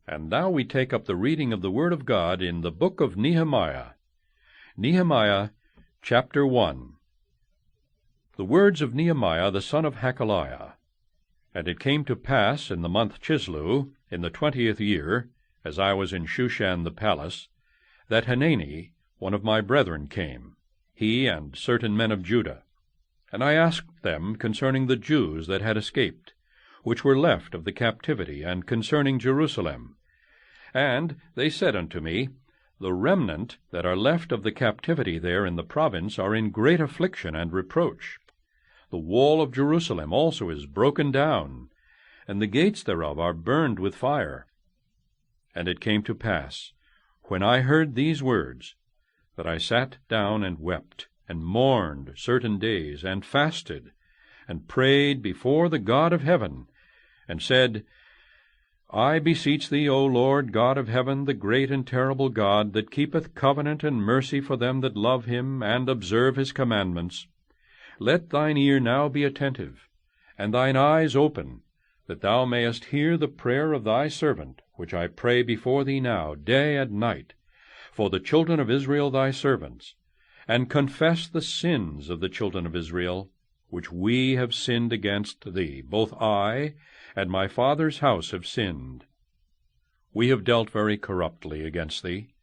And now we take up the reading of the Word of God in the book of Nehemiah. Nehemiah, chapter 1. The words of Nehemiah the son of Hakaliah. And it came to pass in the month Chislew, in the 20th year, as I was in Shushan the palace, that Hanani, one of my brethren, came, he and certain men of Judah. And I asked them concerning the Jews that had escaped, which were left of the captivity, and concerning Jerusalem. And they said unto me, The remnant that are left of the captivity there in the province are in great affliction and reproach. The wall of Jerusalem also is broken down, and the gates thereof are burned with fire. And it came to pass, when I heard these words, that I sat down and wept, and mourned certain days, and fasted, and prayed before the God of heaven, and said, I beseech thee, O Lord God of heaven, the great and terrible God, that keepeth covenant and mercy for them that love him, and observe his commandments, let thine ear now be attentive, and thine eyes open, that thou mayest hear the prayer of thy servant, which I pray before thee now, day and night, for the children of Israel thy servants, and confess the sins of the children of Israel, which we have sinned against thee. Both I and my father's house have sinned. We have dealt very corruptly against thee,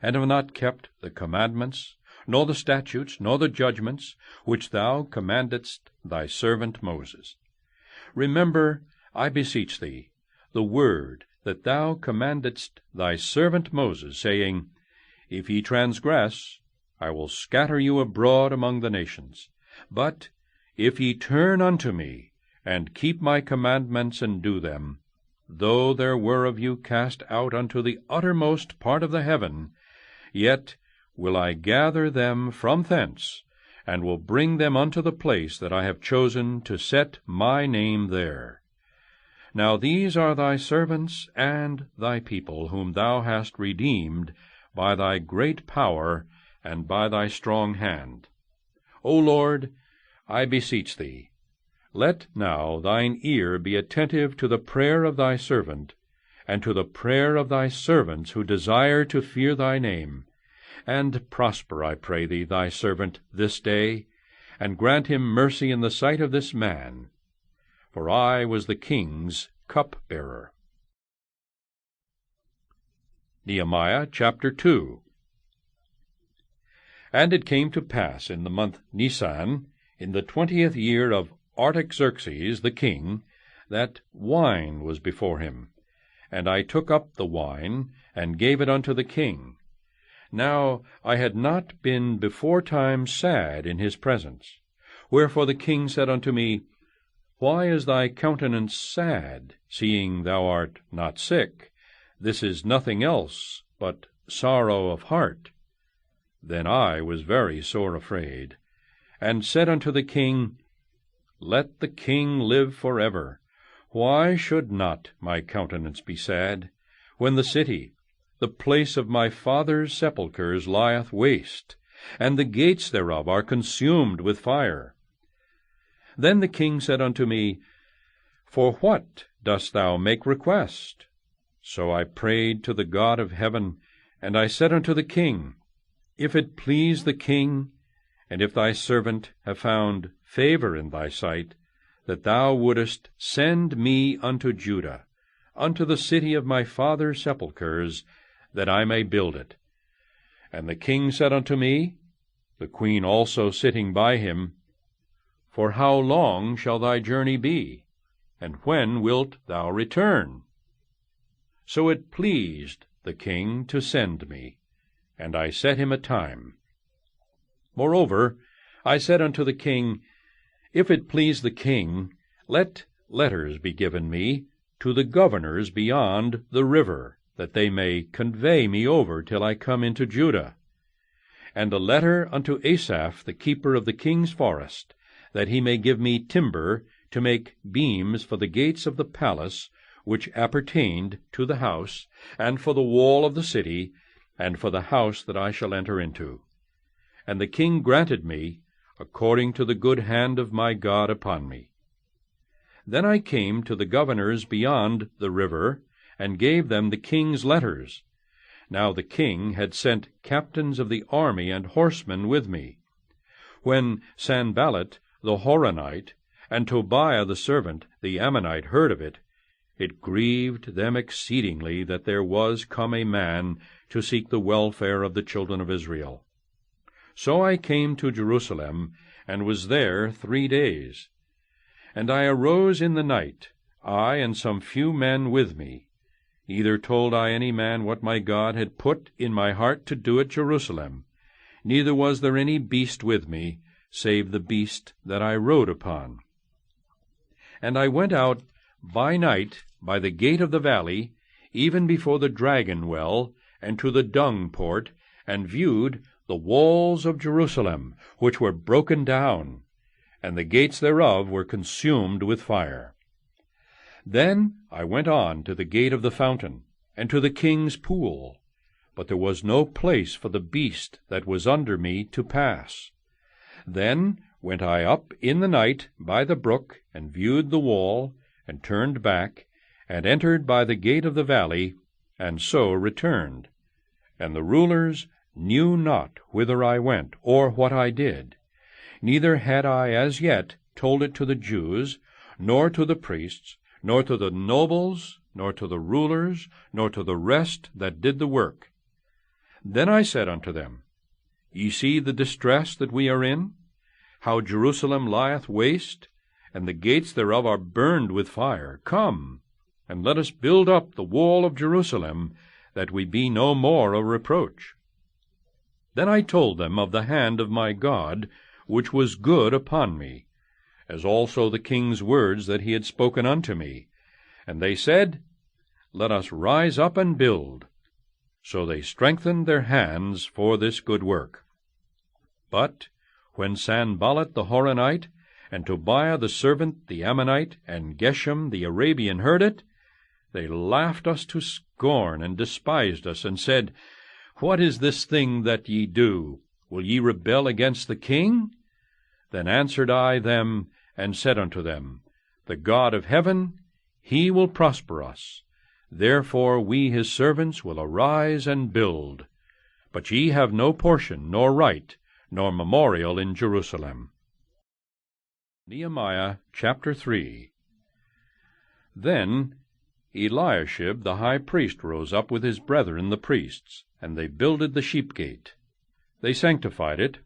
and have not kept the commandments, nor the statutes, nor the judgments, which thou commandedst thy servant Moses. Remember, I beseech thee, the word that thou commandedst thy servant Moses, saying, If ye transgress, I will scatter you abroad among the nations. But if ye turn unto me, and keep my commandments and do them, though there were of you cast out unto the uttermost part of the heaven, yet will I gather them from thence, and will bring them unto the place that I have chosen to set my name there. Now these are thy servants and thy people, whom thou hast redeemed by thy great power and by thy strong hand. O Lord, I beseech thee, let now thine ear be attentive to the prayer of thy servant, and to the prayer of thy servants who desire to fear thy name, and prosper, I pray thee, thy servant this day, and grant him mercy in the sight of this man, for I was the king's cupbearer. Nehemiah chapter 2. And it came to pass in the month Nisan, in the 20th year of Artaxerxes the king, that wine was before him. And I took up the wine, and gave it unto the king. Now I had not been beforetime sad in his presence. Wherefore the king said unto me, Why is thy countenance sad, seeing thou art not sick? This is nothing else but sorrow of heart. Then I was very sore afraid, and said unto the king, Let the king live forever. Why should not my countenance be sad, when the city, the place of my father's sepulchres, lieth waste, and the gates thereof are consumed with fire? Then the king said unto me, For what dost thou make request? So I prayed to the God of heaven, and I said unto the king, If it please the king, and if thy servant have found favor in thy sight, that thou wouldest send me unto Judah, unto the city of my father's sepulchres, that I may build it. And the king said unto me, the queen also sitting by him, For how long shall thy journey be, and when wilt thou return? So it pleased the king to send me, and I set him a time. Moreover, I said unto the king, If it please the king, let letters be given me to the governors beyond the river, that they may convey me over till I come into Judah. And a letter unto Asaph, the keeper of the king's forest, that he may give me timber to make beams for the gates of the palace, which appertained to the house, and for the wall of the city, and for the house that I shall enter into. And the king granted me, according to the good hand of my God upon me. Then I came to the governors beyond the river, and gave them the king's letters. Now the king had sent captains of the army and horsemen with me. When Sanballat the Horonite, and Tobiah the servant, the Ammonite, heard of it, it grieved them exceedingly that there was come a man to seek the welfare of the children of Israel. So I came to Jerusalem, and was there 3 days. And I arose in the night, I and some few men with me. Neither told I any man what my God had put in my heart to do at Jerusalem, neither was there any beast with me, save the beast that I rode upon. And I went out by night by the gate of the valley, even before the dragon well, and to the dung port, and viewed the walls of Jerusalem, which were broken down, and the gates thereof were consumed with fire. Then I went on to the gate of the fountain, and to the king's pool, but there was no place for the beast that was under me to pass. Then went I up in the night by the brook, and viewed the wall, and turned back, and entered by the gate of the valley, and so returned. And the rulers knew not whither I went, or what I did. Neither had I as yet told it to the Jews, nor to the priests, nor to the nobles, nor to the rulers, nor to the rest that did the work. Then I said unto them, Ye see the distress that we are in, how Jerusalem lieth waste, and the gates thereof are burned with fire. Come, and let us build up the wall of Jerusalem, that we be no more a reproach. Then I told them of the hand of my God, which was good upon me, as also the king's words that he had spoken unto me. And they said, Let us rise up and build. So they strengthened their hands for this good work. But when Sanballat the Horonite, and Tobiah the servant, the Ammonite, and Geshem the Arabian heard it, they laughed us to scorn, and despised us, and said, What is this thing that ye do? Will ye rebel against the king? Then answered I them, and said unto them, The God of heaven, he will prosper us. Therefore we his servants will arise and build. But ye have no portion, nor right, nor memorial in Jerusalem. Nehemiah chapter 3. Then Eliashib the high priest rose up with his brethren the priests, and they builded the sheep gate. They sanctified it,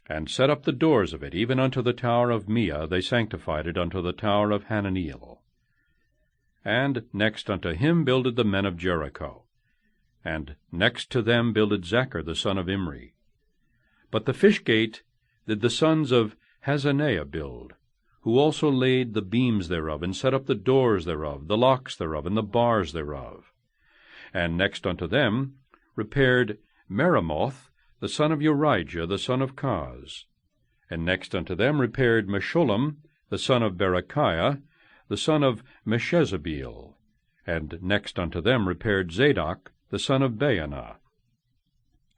and set up the doors of it, even unto the tower of Meah they sanctified it unto the tower of Hananiel. And next unto him builded the men of Jericho, and next to them builded Zachar the son of Imri. But the fish gate did the sons of Hazaniah build, who also laid the beams thereof, and set up the doors thereof, the locks thereof, and the bars thereof. And next unto them repaired Meremoth the son of Urijah the son of Koz. And next unto them repaired Meshullam the son of Berechiah, the son of Meshezabeel. And next unto them repaired Zadok the son of Baanah.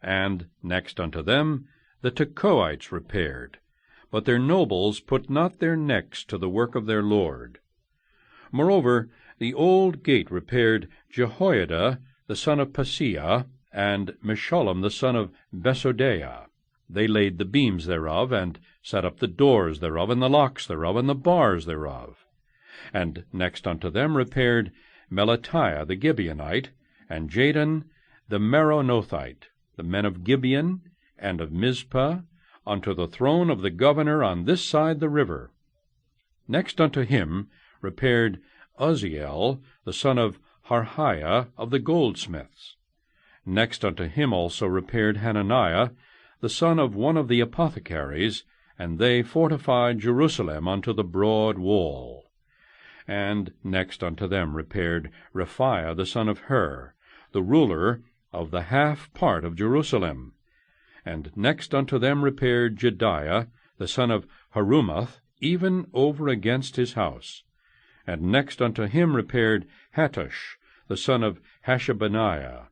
And next unto them the Tekoites repaired, but their nobles put not their necks to the work of their lord. Moreover, the old gate repaired Jehoiada the son of Paseah, and Meshullam the son of Besodeiah. They laid the beams thereof, and set up the doors thereof, and the locks thereof, and the bars thereof. And next unto them repaired Melatiah the Gibeonite, and Jadon the Meronothite, the men of Gibeon and of Mizpah, unto the throne of the governor on this side the river. Next unto him repaired Uzziel the son of Harhiah of the goldsmiths. Next unto him also repaired Hananiah the son of one of the apothecaries, and they fortified Jerusalem unto the broad wall. And next unto them repaired Rephaiah the son of Hur, the ruler of the half part of Jerusalem. And next unto them repaired Jediah the son of Harumath, even over against his house. And next unto him repaired Hattush the son of Hashabaniah.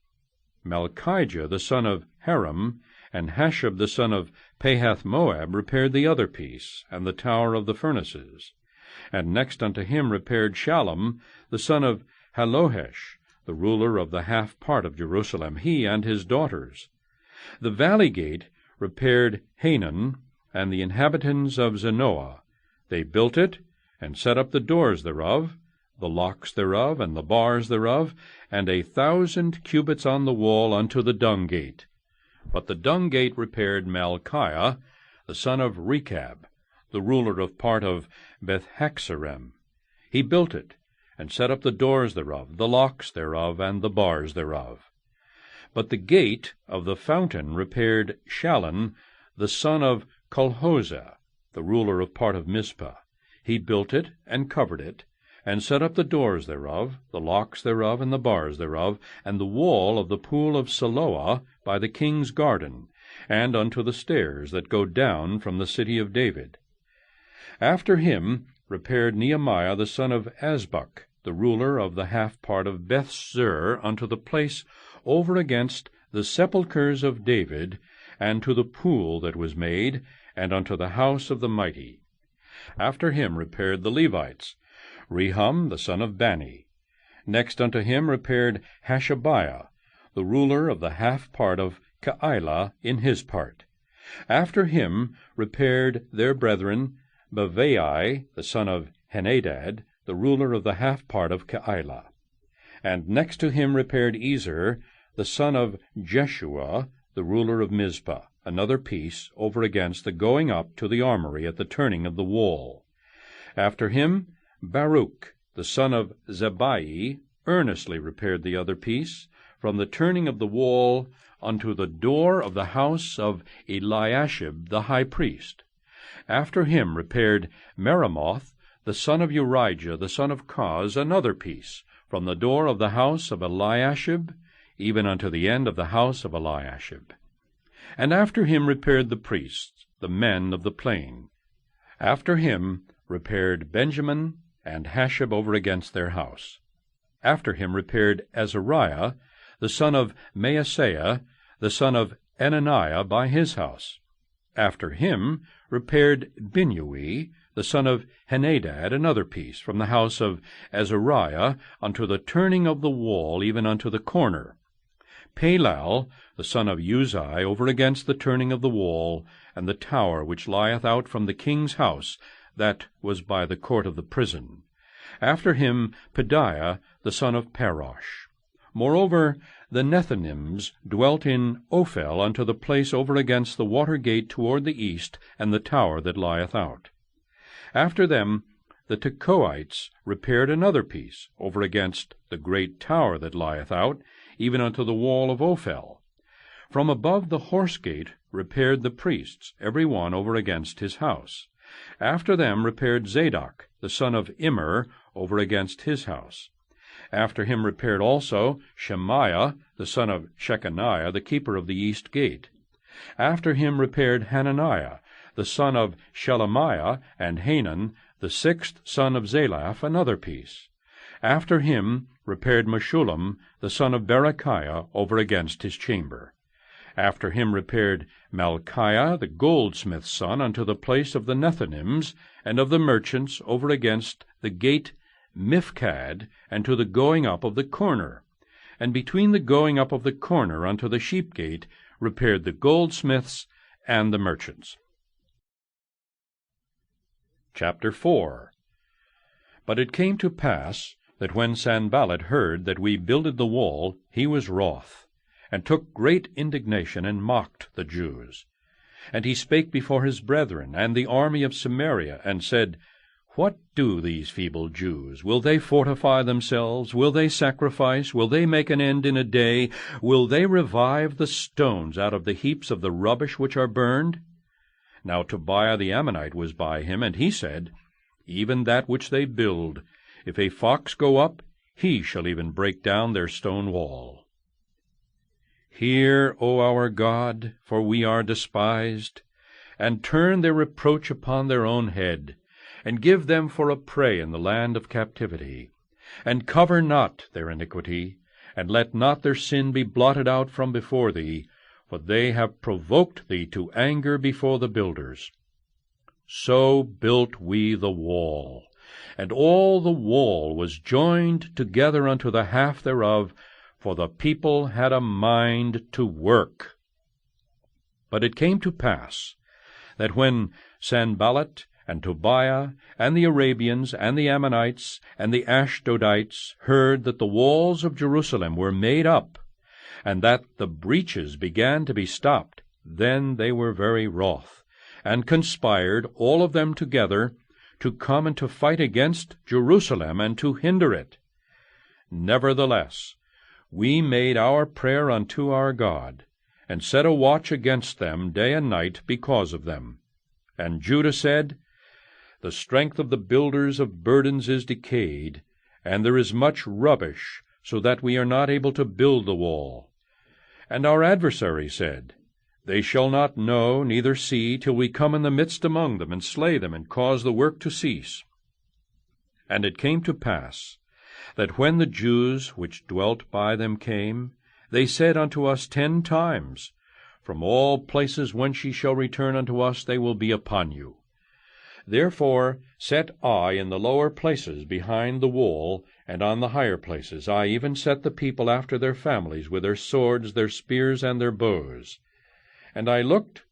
Malchijah the son of Haram, and Hashab the son of Pahath-Moab repaired the other piece, and the tower of the furnaces. And next unto him repaired Shallum the son of Halohesh, the ruler of the half part of Jerusalem, he and his daughters. The valley gate repaired Hanan and the inhabitants of Zanoah. They built it, and set up the doors thereof, the locks thereof, and the bars thereof, and 1,000 cubits on the wall unto the dung gate. But the dung gate repaired Malchiah, the son of Rechab, the ruler of part of Beth-Haxarem. He built it, and set up the doors thereof, the locks thereof, and the bars thereof. But the gate of the fountain repaired Shallun, the son of Colhozeh, the ruler of part of Mizpah. He built it, and covered it, and set up the doors thereof, the locks thereof, and the bars thereof, and the wall of the pool of Siloah by the king's garden, and unto the stairs that go down from the city of David. After him repaired Nehemiah the son of Azbuk, the ruler of the half part of Bethzur, unto the place over against the sepulchres of David, and to the pool that was made, and unto the house of the mighty. After him repaired the Levites, Rehum the son of Bani. Next unto him repaired Hashabiah, the ruler of the half part of Keilah in his part. After him repaired their brethren Bavai the son of Henadad, the ruler of the half part of Keilah. And next to him repaired Ezer, the son of Jeshua, the ruler of Mizpah, another piece over against the going up to the armory at the turning of the wall. After him Baruch, the son of Zabbai, earnestly repaired the other piece, from the turning of the wall unto the door of the house of Eliashib the high priest. After him repaired Meremoth, the son of Urijah, the son of Koz, another piece, from the door of the house of Eliashib, even unto the end of the house of Eliashib. And after him repaired the priests, the men of the plain. After him repaired Benjamin and Hashab over against their house. After him repaired Azariah, the son of Maaseiah, the son of Ananiah, by his house. After him repaired Binnui, the son of Henadad, another piece, from the house of Azariah unto the turning of the wall, even unto the corner. Palal, the son of Uzai, over against the turning of the wall, and the tower which lieth out from the king's house, that was by the court of the prison. After him Pedaiah, the son of Parosh. Moreover, the Nethinims dwelt in Ophel unto the place over against the water gate toward the east, and the tower that lieth out. After them the Tekoites repaired another piece, over against the great tower that lieth out, even unto the wall of Ophel. From above the horse gate repaired the priests, every one over against his house. After them repaired Zadok, the son of Immer, over against his house. After him repaired also Shemaiah, the son of Shechaniah, the keeper of the east gate. After him repaired Hananiah, the son of Shelemiah, and Hanan, the sixth son of Zalaph, another piece. After him repaired Meshullam, the son of Berechiah, over against his chamber. After him repaired Malchiah, the goldsmith's son, unto the place of the Nethinims, and of the merchants, over against the gate Mifkad, and to the going up of the corner. And between the going up of the corner unto the sheep gate repaired the goldsmiths and the merchants. Chapter 4. But it came to pass that when Sanballat heard that we builded the wall, he was wroth, and took great indignation, and mocked the Jews. And he spake before his brethren and the army of Samaria, and said, What do these feeble Jews? Will they fortify themselves? Will they sacrifice? Will they make an end in a day? Will they revive the stones out of the heaps of the rubbish which are burned? Now Tobiah the Ammonite was by him, and he said, Even that which they build, if a fox go up, he shall even break down their stone wall. Hear, O our God, for we are despised, and turn their reproach upon their own head, and give them for a prey in the land of captivity, and cover not their iniquity, and let not their sin be blotted out from before thee, for they have provoked thee to anger before the builders. So built we the wall, And all the wall was joined together unto the half thereof, for the people had a mind to work. But it came to pass, that when Sanballat and Tobiah and the Arabians and the Ammonites and the Ashdodites heard that the walls of Jerusalem were made up, and that the breaches began to be stopped, then they were very wroth, and conspired all of them together to come and to fight against Jerusalem, and to hinder it. Nevertheless, we made our prayer unto our God, and set a watch against them day and night because of them. And Judah said, The strength of the builders of burdens is decayed, and there is much rubbish, so that we are not able to build the wall. And our adversary said, They shall not know, neither see, till we come in the midst among them, and slay them, and cause the work to cease. And it came to pass, that when the Jews which dwelt by them came, they said unto us 10 times, From all places whence ye shall return unto us, they will be upon you. Therefore set I in the lower places behind the wall, and on the higher places I even set the people after their families, with their swords, their spears, and their bows. And I looked,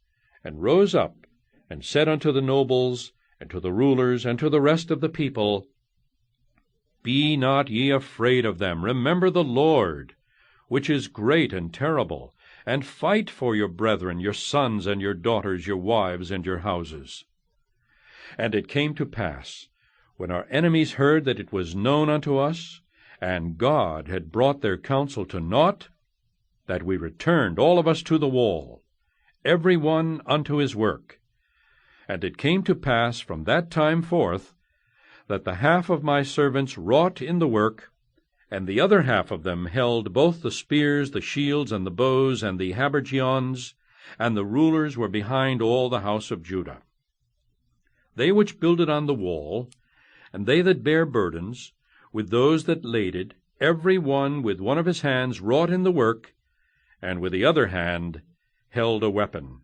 and rose up, and said unto the nobles, and to the rulers, and to the rest of the people, Be not ye afraid of them, remember the Lord, which is great and terrible, and fight for your brethren, your sons and your daughters, your wives and your houses. And it came to pass, when our enemies heard that it was known unto us, and God had brought their counsel to naught, that we returned all of us to the wall, every one unto his work. And it came to pass from that time forth, that the half of my servants wrought in the work, and the other half of them held both the spears, the shields, and the bows, and the habergeons, and the rulers were behind all the house of Judah. They which builded on the wall, and they that bare burdens, with those that laded, every one with one of his hands wrought in the work, and with the other hand held a weapon.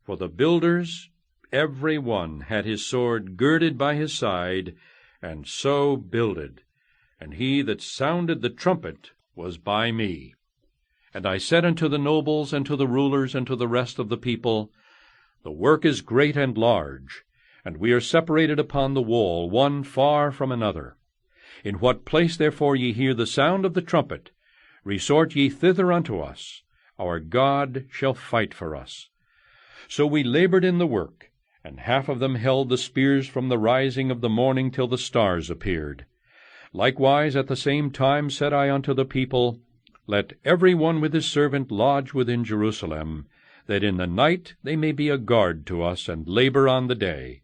For the builders, every one had his sword girded by his side, and so builded. And he that sounded the trumpet was by me. And I said unto the nobles, and to the rulers, and to the rest of the people, The work is great and large, and we are separated upon the wall, one far from another. In what place therefore ye hear the sound of the trumpet, resort ye thither unto us. Our God shall fight for us. So we labored in the work, and half of them held the spears from the rising of the morning till the stars appeared. Likewise at the same time said I unto the people, Let every one with his servant lodge within Jerusalem, that in the night they may be a guard to us, and labor on the day.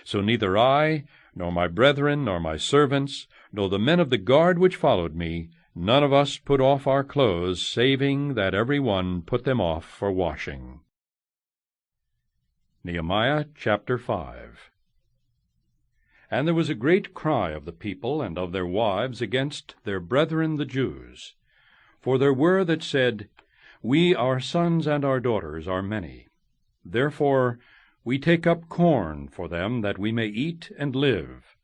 So neither I, nor my brethren, nor my servants, nor the men of the guard which followed me, none of us put off our clothes, saving that every one put them off for washing. Nehemiah chapter 5. And there was a great cry of the people and of their wives against their brethren the Jews. For there were that said, We, our sons and our daughters, are many. Therefore we take up corn for them, that we may eat and live.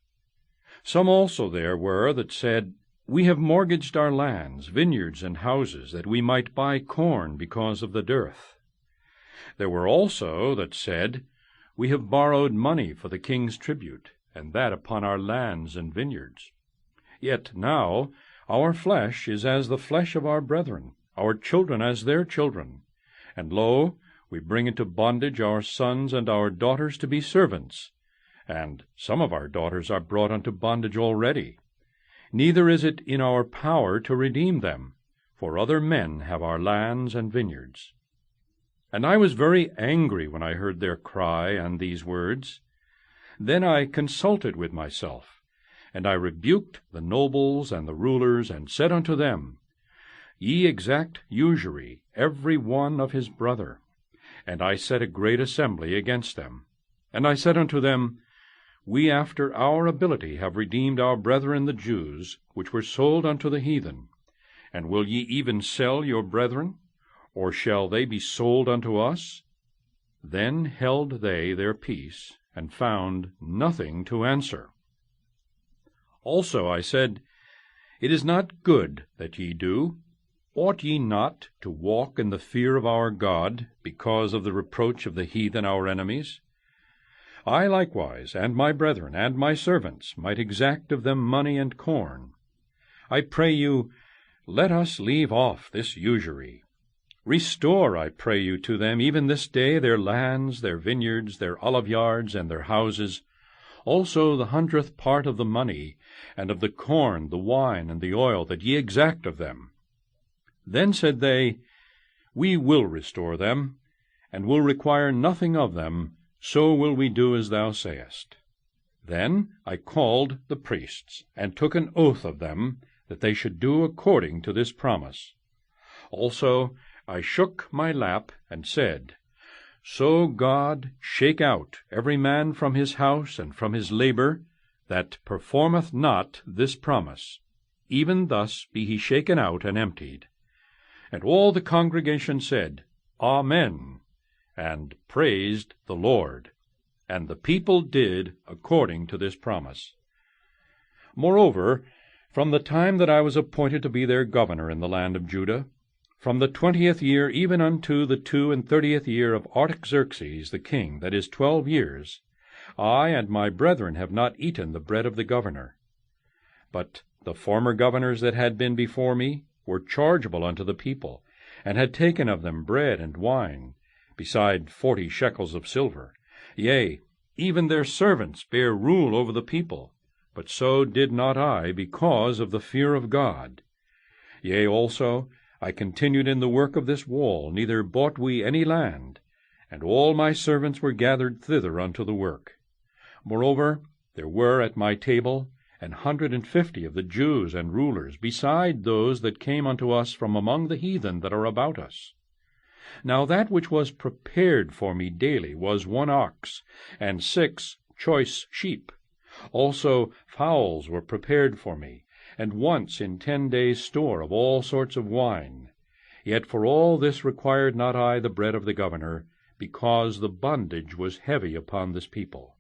Some also there were that said, We have mortgaged our lands, vineyards, and houses, that we might buy corn because of the dearth. There were also that said, We have borrowed money for the king's tribute, and that upon our lands and vineyards. Yet now our flesh is as the flesh of our brethren, our children as their children. And lo, we bring into bondage our sons and our daughters to be servants, and some of our daughters are brought unto bondage already. Neither is it in our power to redeem them, for other men have our lands and vineyards. And I was very angry when I heard their cry and these words. Then I consulted with myself, and I rebuked the nobles and the rulers, and said unto them, Ye exact usury, every one of his brother. And I set a great assembly against them. And I said unto them, We after our ability have redeemed our brethren the Jews, which were sold unto the heathen. And will ye even sell your brethren? Or shall they be sold unto us? Then held they their peace, and found nothing to answer. Also I said, It is not good that ye do. Ought ye not to walk in the fear of our God, because of the reproach of the heathen our enemies? I likewise, and my brethren, and my servants, might exact of them money and corn. I pray you, let us leave off this usury. Restore, I pray you, to them even this day their lands, their vineyards, their oliveyards, and their houses, also the 100th part of the money, and of the corn, the wine, and the oil, that ye exact of them. Then said they, We will restore them, and will require nothing of them, so will we do as thou sayest. Then I called the priests, and took an oath of them, that they should do according to this promise. Also I shook my lap, and said, So God shake out every man from his house and from his labor, that performeth not this promise. Even thus be he shaken out and emptied. And all the congregation said, Amen, and praised the Lord. And the people did according to this promise. Moreover, from the time that I was appointed to be their governor in the land of Judah, from the 20th year even unto the 32nd year of Artaxerxes the king, that is 12 years, I and my brethren have not eaten the bread of the governor. But the former governors that had been before me were chargeable unto the people, and had taken of them bread and wine, beside 40 shekels of silver. Yea, even their servants bare rule over the people, but so did not I, because of the fear of God. Yea, also, I continued in the work of this wall, neither bought we any land, and all my servants were gathered thither unto the work. Moreover, there were at my table 150 of the Jews and rulers, beside those that came unto us from among the heathen that are about us. Now that which was prepared for me daily was 1 ox, and 6 choice sheep. Also fowls were prepared for me, and once in 10 days' store of all sorts of wine. Yet for all this required not I the bread of the governor, because the bondage was heavy upon this people.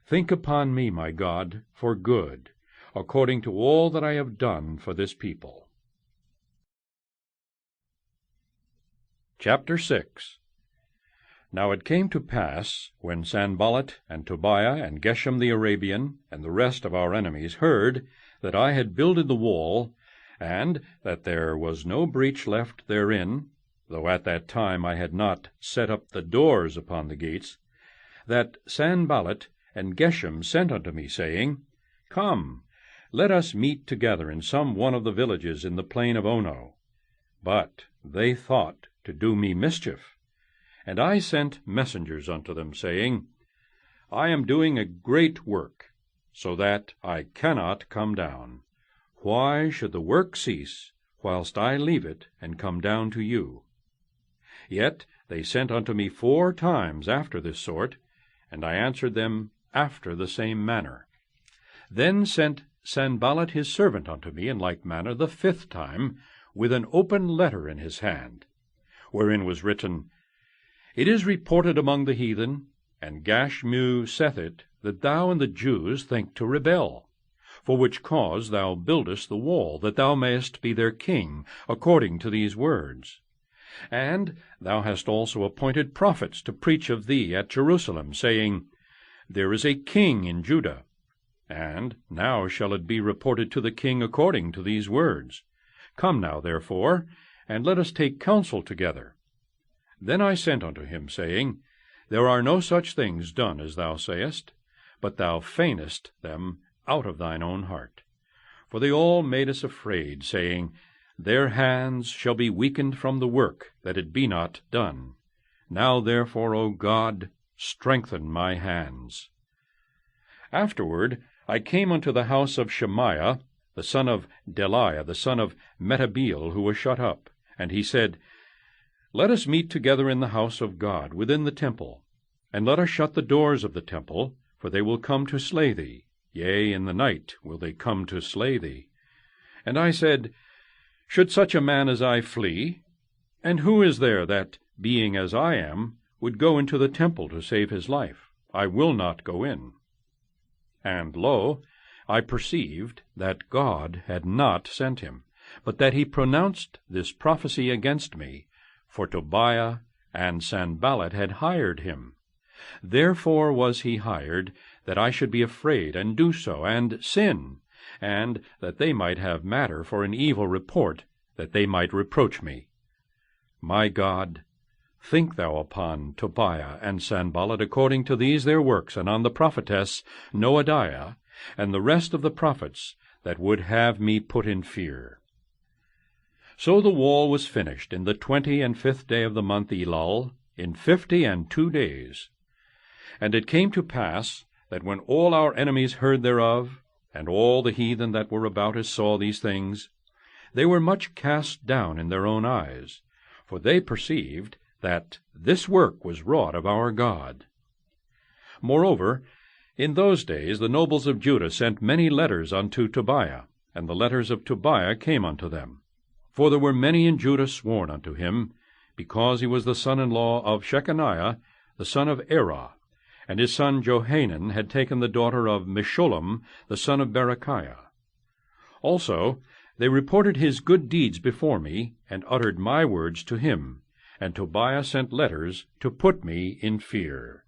Think upon me, my God, for good, according to all that I have done for this people. Chapter 6. Now it came to pass, when Sanballat and Tobiah and Geshem the Arabian, and the rest of our enemies, heard that I had builded the wall, and that there was no breach left therein, though at that time I had not set up the doors upon the gates, that Sanballat and Geshem sent unto me, saying, Come, let us meet together in some one of the villages in the plain of Ono. But they thought to do me mischief. And I sent messengers unto them, saying, I am doing a great work, so that I cannot come down. Why should the work cease, whilst I leave it, and come down to you? Yet they sent unto me 4 times after this sort, and I answered them after the same manner. Then sent Sanballat his servant unto me in like manner the 5th time, with an open letter in his hand, wherein was written, It is reported among the heathen, and Gashmu saith it, that thou and the Jews think to rebel, for which cause thou buildest the wall, that thou mayest be their king, according to these words. And thou hast also appointed prophets to preach of thee at Jerusalem, saying, There is a king in Judah. And now shall it be reported to the king according to these words. Come now, therefore, and let us take counsel together. Then I sent unto him, saying, There are no such things done as thou sayest, but thou feignest them out of thine own heart. For they all made us afraid, saying, Their hands shall be weakened from the work, that it be not done. Now therefore, O God, strengthen my hands. Afterward I came unto the house of Shemaiah, the son of Delaiah, the son of Metabeel, who was shut up. And he said, Let us meet together in the house of God, within the temple, and let us shut the doors of the temple, for they will come to slay thee. Yea, in the night will they come to slay thee. And I said, Should such a man as I flee? And who is there that, being as I am, would go into the temple to save his life? I will not go in. And lo, I perceived that God had not sent him, but that he pronounced this prophecy against me, for Tobiah and Sanballat had hired him. Therefore was he hired, that I should be afraid, and do so, and sin, and that they might have matter for an evil report, that they might reproach me. My God, think thou upon Tobiah and Sanballat according to these their works, and on the prophetess Noadiah, and the rest of the prophets that would have me put in fear. So the wall was finished in the 25th day of the month Elul, in 52 days. And it came to pass, that when all our enemies heard thereof, and all the heathen that were about us saw these things, they were much cast down in their own eyes, for they perceived that this work was wrought of our God. Moreover, in those days the nobles of Judah sent many letters unto Tobiah, and the letters of Tobiah came unto them. For there were many in Judah sworn unto him, because he was the son-in-law of Shechaniah, the son of Erah, and his son Johanan had taken the daughter of Meshullam, the son of Berechiah. Also they reported his good deeds before me, and uttered my words to him, and Tobiah sent letters to put me in fear.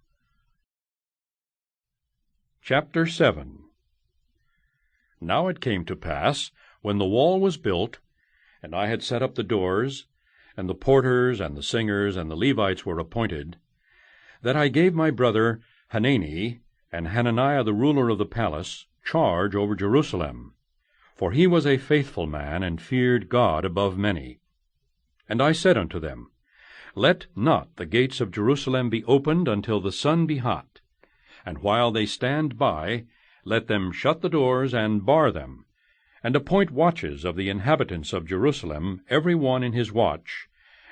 Chapter 7. Now it came to pass, when the wall was built, and I had set up the doors, and the porters, and the singers, and the Levites were appointed, that I gave my brother Hanani, and Hananiah the ruler of the palace, charge over Jerusalem. For he was a faithful man, and feared God above many. And I said unto them, Let not the gates of Jerusalem be opened until the sun be hot, and while they stand by, let them shut the doors and bar them, and appoint watches of the inhabitants of Jerusalem, every one in his watch,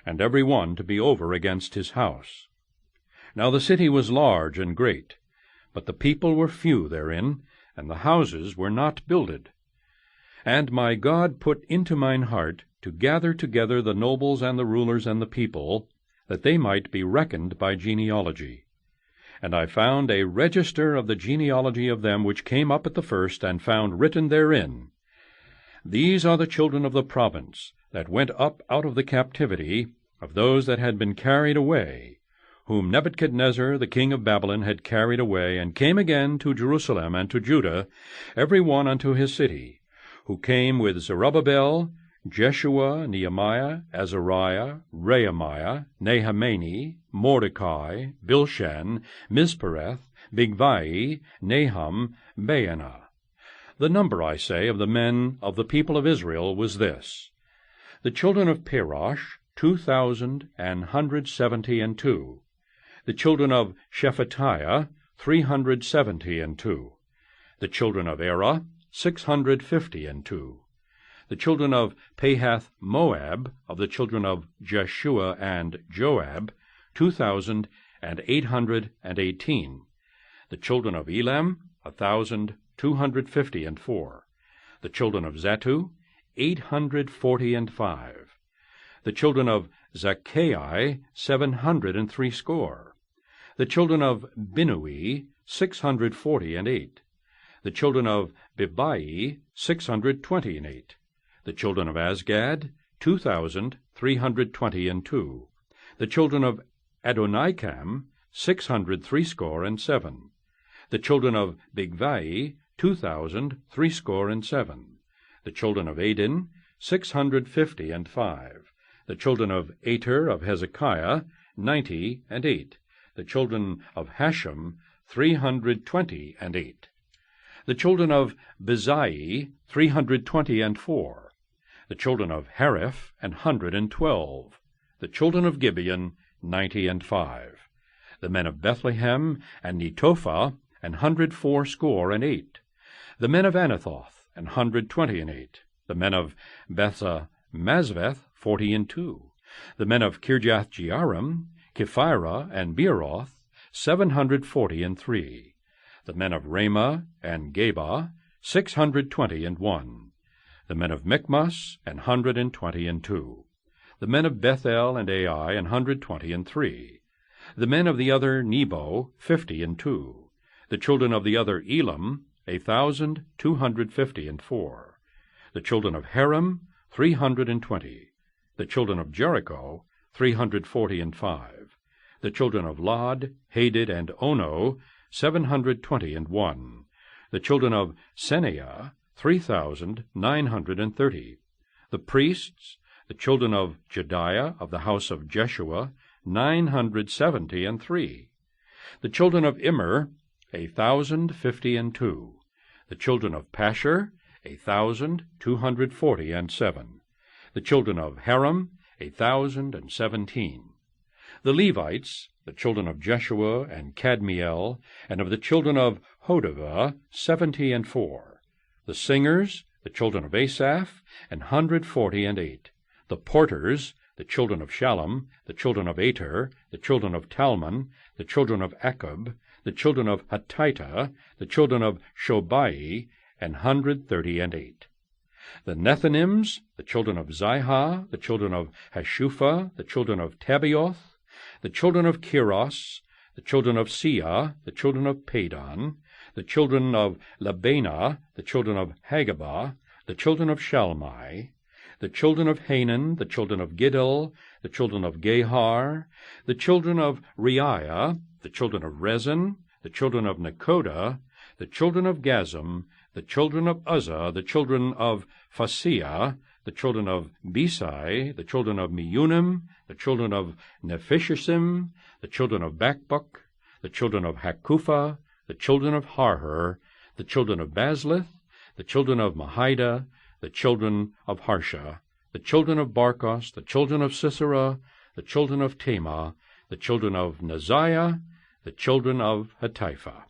and every one to be over against his house. Now the city was large and great, but the people were few therein, and the houses were not builded. And my God put into mine heart to gather together the nobles and the rulers and the people, that they might be reckoned by genealogy. And I found a register of the genealogy of them which came up at the first, and found written therein, These are the children of the province, that went up out of the captivity, of those that had been carried away, whom Nebuchadnezzar the king of Babylon had carried away, and came again to Jerusalem and to Judah, every one unto his city, who came with Zerubbabel, Jeshua, Nehemiah, Azariah, Rehemiah, Nahamani, Mordecai, Bilshan, Mispereth, Bigvai, Nahum, Baanah. The number, I say, of the men of the people of Israel was this: the children of Parosh, 2,172. The children of Shephatiah, 372. The children of Erah, 652. The children of Pahath-Moab, of the children of Jeshua and Joab, 2,818. The children of Elam, 1,254. The children of Zattu, 845. The children of Zaccai, 760. The children of Binnui, 648. The children of Bebai, 628. The children of Azgad, 2,322. The children of Adonikam, 667. The children of Bigvai, 2,307. The children of Adin, 655. The children of Ater of Hezekiah, 98. The children of Hashem, 328. The children of Bezai, 324. The children of Hariph, 112. The children of Gibeon, 95. The men of Bethlehem and Netophah, 180. The men of Anathoth, 128. The men of Bethzah-Mazveth, 42. The men of Kirjath-Jearim, Kephirah, and Beeroth, 743. The men of Ramah and Geba, 621. The men of Michmas, 122. The men of Bethel and Ai, 123. The men of the other Nebo, 52. The children of the other Elam, 1,254. The children of Haram, 320. The children of Jericho, 345. The children of Lod, Hadid, and Ono, 721. The children of Senaiah, 3,930. The priests, the children of Jediah of the house of Jeshua, 973. The children of Immer, 1,052. The children of Pashur, 1,247. The children of Haram, 1,017. The Levites, the children of Jeshua and Kadmiel, and of the children of Hodavah, 74. The singers, the children of Asaph, 148. The porters, the children of Shallum, the children of Ater, the children of Talmon, the children of Akub, the children of Hatita, the children of Shobai, 138. The Nethinims, the children of Zihah, the children of Hashupha, the children of Tabioth, the children of Kiros, the children of Sia, the children of Padon, the children of Labana, the children of Hagabah, the children of Shalmai, the children of Hanan, the children of Giddel, the children of Gehar, the children of Reiah, the children of Rezin, the children of Nekoda, the children of Gazam, the children of Uzzah, the children of Phasiah, the children of Besai, the children of Meunim, the children of Nephishim, the children of Bakbuk, the children of Hakupha, the children of Harher, the children of Bazlith, the children of Mahida, the children of Harsha, the children of Barkos, the children of Sisera, the children of Tema, the children of Neziah, the children of Hatipha.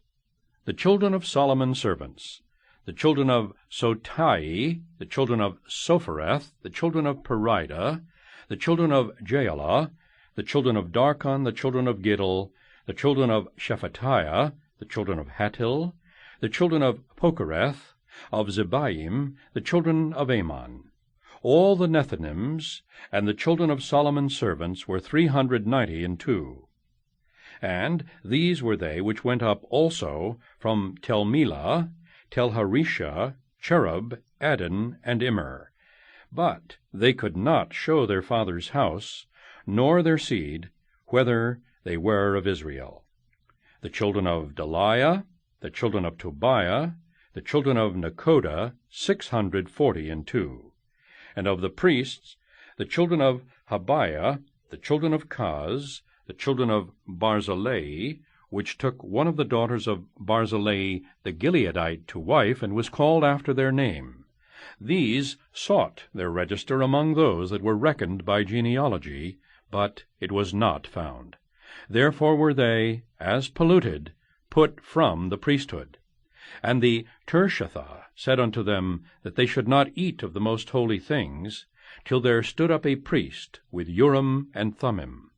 The children of Solomon's servants, the children of Sotai, the children of Sophereth, the children of Perida, the children of Jaala, the children of Darkon, the children of Giddel, the children of Shephatiah, the children of Hattil, the children of Pokereth, of Zebaim, the children of Ammon. All the Nethinims, and the children of Solomon's servants, were 392. And these were they which went up also from Telmelah, Telharisha, Cherub, Adon, and Immer. But they could not show their father's house, nor their seed, whether they were of Israel. The children of Deliah, the children of Tobiah, the children of Nekoda, 642. And of the priests, the children of Habiah, the children of Kaz, the children of Barzillai, which took one of the daughters of Barzillai the Gileadite to wife, and was called after their name. These sought their register among those that were reckoned by genealogy, but it was not found. Therefore were they, as polluted, put from the priesthood. And the Tirshatha said unto them that they should not eat of the most holy things, till there stood up a priest with Urim and Thummim.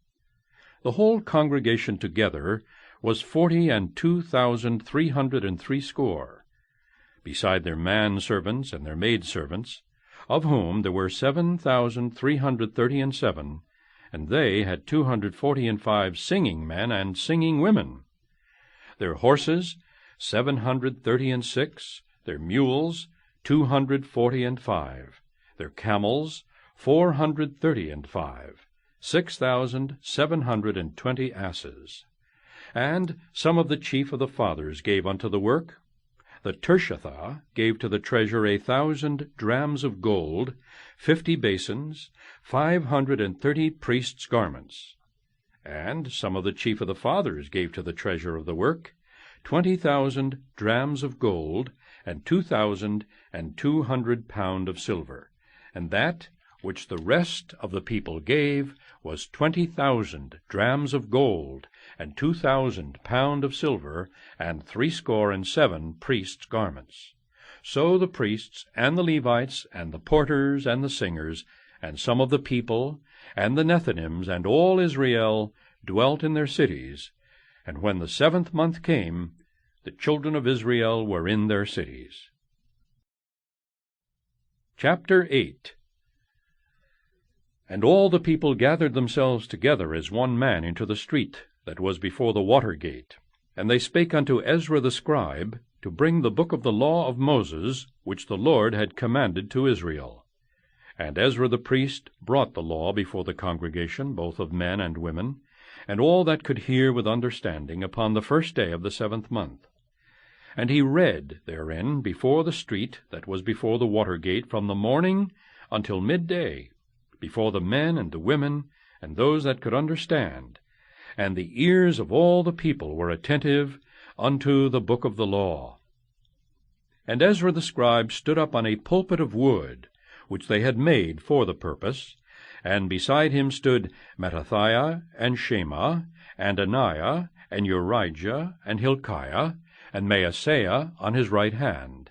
The whole congregation together was 42,360, beside their manservants and their maidservants, of whom there were 7,337, and they had 245 singing men and singing women. Their horses 736, their mules 245, their camels 435, 6,720 asses. And some of the chief of the fathers gave unto the work. The Tirshatha gave to the treasure 1,000 drams of gold, 50 basins, 530 priests' garments. And some of the chief of the fathers gave to the treasure of the work 20,000 drams of gold, and 2,200 pound of silver. And that which the rest of the people gave was 20,000 drams of gold, and 2,000 pound of silver, and 67 priests' garments. So the priests, and the Levites, and the porters, and the singers, and some of the people, and the Nethinims, and all Israel, dwelt in their cities. And when the 7th month came, the children of Israel were in their cities. Chapter 8. And all the people gathered themselves together as one man into the street that was before the water gate. And they spake unto Ezra the scribe, to bring the book of the law of Moses, which the Lord had commanded to Israel. And Ezra the priest brought the law before the congregation, both of men and women, and all that could hear with understanding, upon the first day of the 7th month. And he read therein before the street that was before the water gate from the morning until midday, before the men and the women, and those that could understand. And the ears of all the people were attentive unto the book of the law. And Ezra the scribe stood up on a pulpit of wood, which they had made for the purpose, and beside him stood Mattithiah, and Shema, and Ananiah, and Urijah, and Hilkiah, and Maaseiah on his right hand,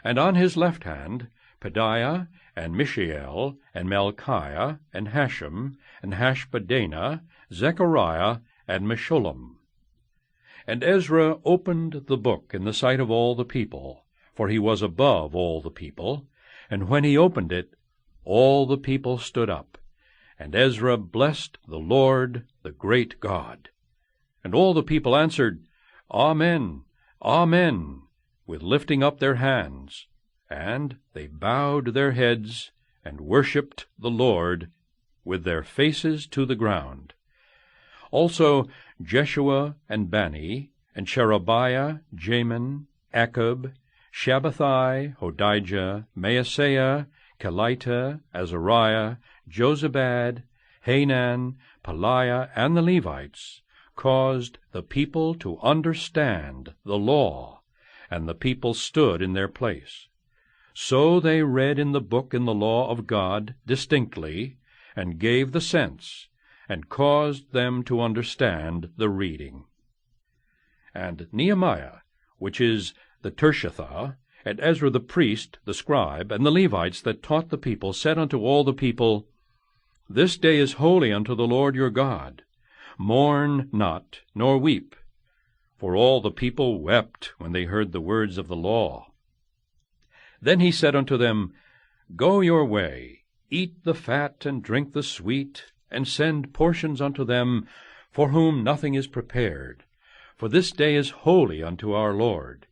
and on his left hand Pedaiah, and Mishael, and Malchiah, and Hashem, and Hashbaddanah, Zechariah, and Meshullam. And Ezra opened the book in the sight of all the people, for he was above all the people, and when he opened it, all the people stood up. And Ezra blessed the Lord, the great God. And all the people answered, Amen, Amen, with lifting up their hands. And they bowed their heads, and worshipped the Lord, with their faces to the ground. Also Jeshua, and Bani, and Sherebiah, Jamin, Akkub, Shabbathai, Hodijah, Maaseiah, Kelita, Azariah, Jozabad, Hanan, Pelaiah, and the Levites, caused the people to understand the law, and the people stood in their place. So they read in the book in the law of God distinctly, and gave the sense, and caused them to understand the reading. And Nehemiah, which is the Tirshatha, and Ezra the priest, the scribe, and the Levites that taught the people, said unto all the people, This day is holy unto the Lord your God. Mourn not, nor weep. For all the people wept when they heard the words of the law. Then he said unto them, Go your way, eat the fat, and drink the sweet, and send portions unto them, for whom nothing is prepared. For this day is holy unto our Lord.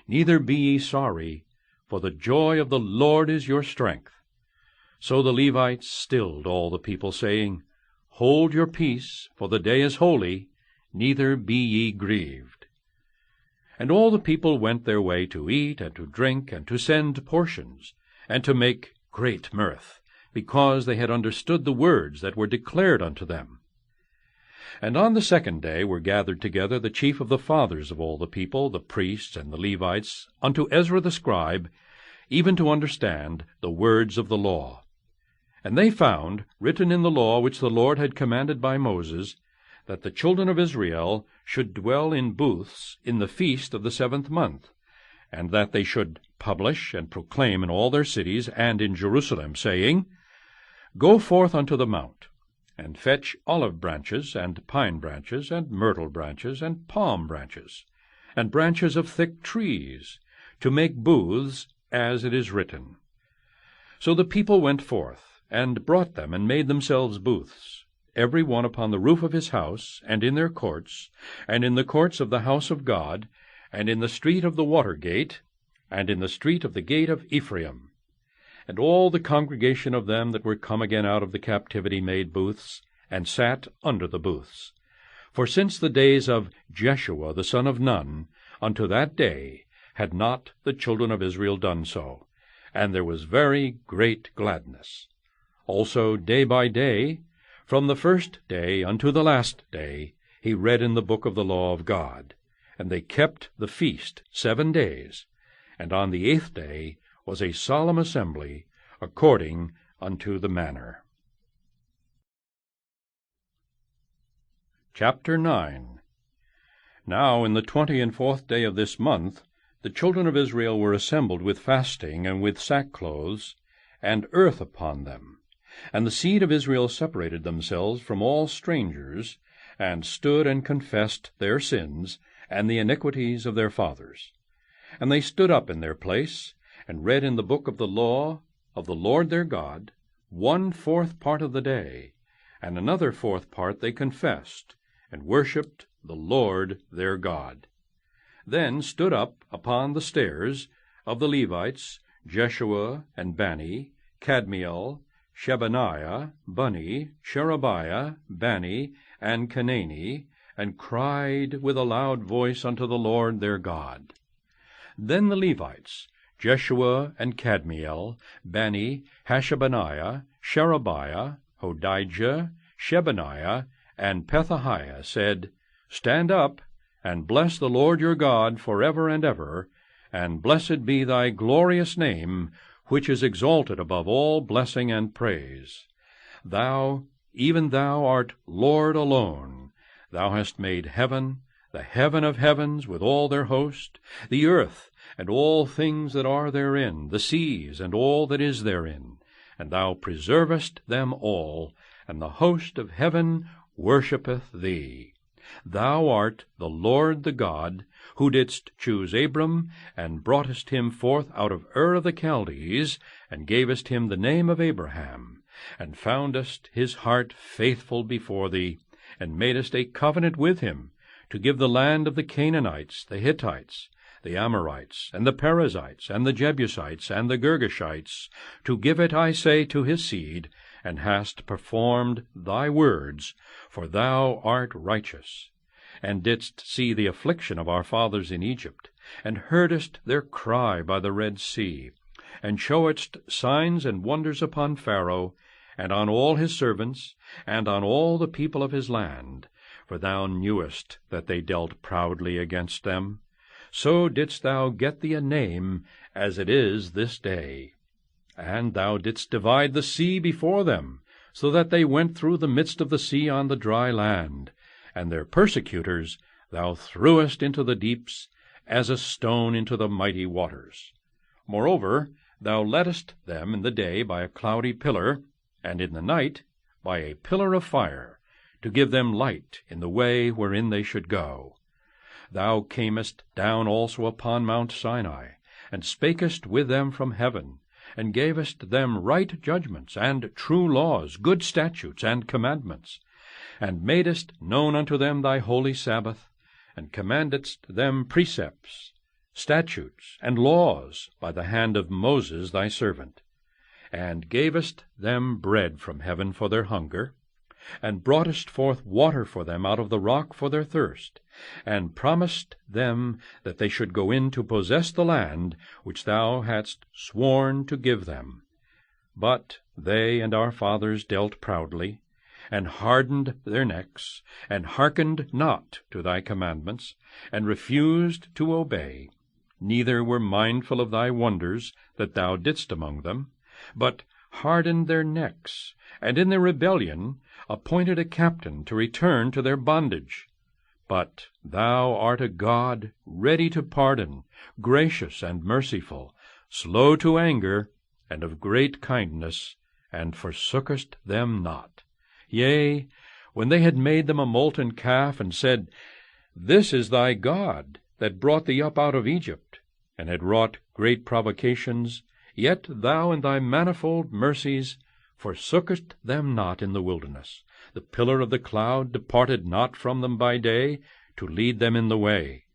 Neither be ye sorry, for the joy of the Lord is your strength. So the Levites stilled all the people, saying, Hold your peace, for the day is holy, neither be ye grieved. And all the people went their way to eat, and to drink, and to send portions, and to make great mirth, because they had understood the words that were declared unto them. And on the 2nd day were gathered together the chief of the fathers of all the people, the priests and the Levites, unto Ezra the scribe, even to understand the words of the law. And they found, written in the law which the Lord had commanded by Moses, that the children of Israel should dwell in booths in the feast of the 7th month, and that they should publish and proclaim in all their cities and in Jerusalem, saying, Go forth unto the mount, and fetch olive branches, and pine branches, and myrtle branches, and palm branches, and branches of thick trees, to make booths, as it is written. So the people went forth, and brought them, and made themselves booths, every one upon the roof of his house, and in their courts, and in the courts of the house of God, and in the street of the water gate, and in the street of the gate of Ephraim. And all the congregation of them that were come again out of the captivity made booths, and sat under the booths. For since the days of Jeshua the son of Nun, unto that day had not the children of Israel done so, and there was very great gladness. Also day by day, from the first day unto the last day, he read in the book of the law of God. And they kept the feast 7 days, and on the 8th day was a solemn assembly, according unto the manner. Chapter 9. Now in the 24th day of this month the children of Israel were assembled with fasting, and with sackcloths, and earth upon them. And the seed of Israel separated themselves from all strangers, and stood and confessed their sins, and the iniquities of their fathers. And they stood up in their place, and read in the book of the law of the Lord their God 1/4 part of the day, and another 4th part they confessed, and worshipped the Lord their God. Then stood up upon the stairs of the Levites Jeshua and Bani, Kadmiel, Shebaniah, Bunni, Sherebiah, Bani, and Canaani, and cried with a loud voice unto the Lord their God. Then the Levites, Jeshua and Kadmiel, Bani, Hashabaniah, Sherebiah, Hodijah, Shebaniah, and Pethahiah, said, Stand up, and bless the Lord your God forever and ever, and blessed be thy glorious name, which is exalted above all blessing and praise. Thou, even thou, art Lord alone. Thou hast made heaven, the heaven of heavens with all their host, the earth, and all things that are therein, the seas, and all that is therein. And thou preservest them all, and the host of heaven worshippeth thee. Thou art the Lord the God, who didst choose Abram, and broughtest him forth out of Ur of the Chaldees, and gavest him the name of Abraham, and foundest his heart faithful before thee, and madest a covenant with him, to give the land of the Canaanites, the Hittites, the Amorites, and the Perizzites, and the Jebusites, and the Girgashites, to give it, I say, to his seed, and hast performed thy words, for thou art righteous, and didst see the affliction of our fathers in Egypt, and heardest their cry by the Red Sea, and showedst signs and wonders upon Pharaoh, and on all his servants, and on all the people of his land, for thou knewest that they dealt proudly against them. So didst thou get thee a name, as it is this day. And thou didst divide the sea before them, so that they went through the midst of the sea on the dry land, and their persecutors thou threwest into the deeps, as a stone into the mighty waters. Moreover, thou leddest them in the day by a cloudy pillar, and in the night by a pillar of fire, to give them light in the way wherein they should go. Thou camest down also upon Mount Sinai, and spakest with them from heaven, and gavest them right judgments, and true laws, good statutes, and commandments, and madest known unto them thy holy Sabbath, and commandedst them precepts, statutes, and laws by the hand of Moses thy servant, and gavest them bread from heaven for their hunger, and broughtest forth water for them out of the rock for their thirst, and promised them that they should go in to possess the land which thou hadst sworn to give them. But they and our fathers dealt proudly, and hardened their necks, and hearkened not to thy commandments, and refused to obey, neither were mindful of thy wonders that thou didst among them, but hardened their necks, and in their rebellion appointed a captain to return to their bondage. But thou art a God ready to pardon, gracious and merciful, slow to anger, and of great kindness, and forsookest them not. Yea, when they had made them a molten calf, and said, This is thy God, that brought thee up out of Egypt, and had wrought great provocations, yet thou in thy manifold mercies forsookest them not in the wilderness. The pillar of the cloud departed not from them by day, to lead them in the way,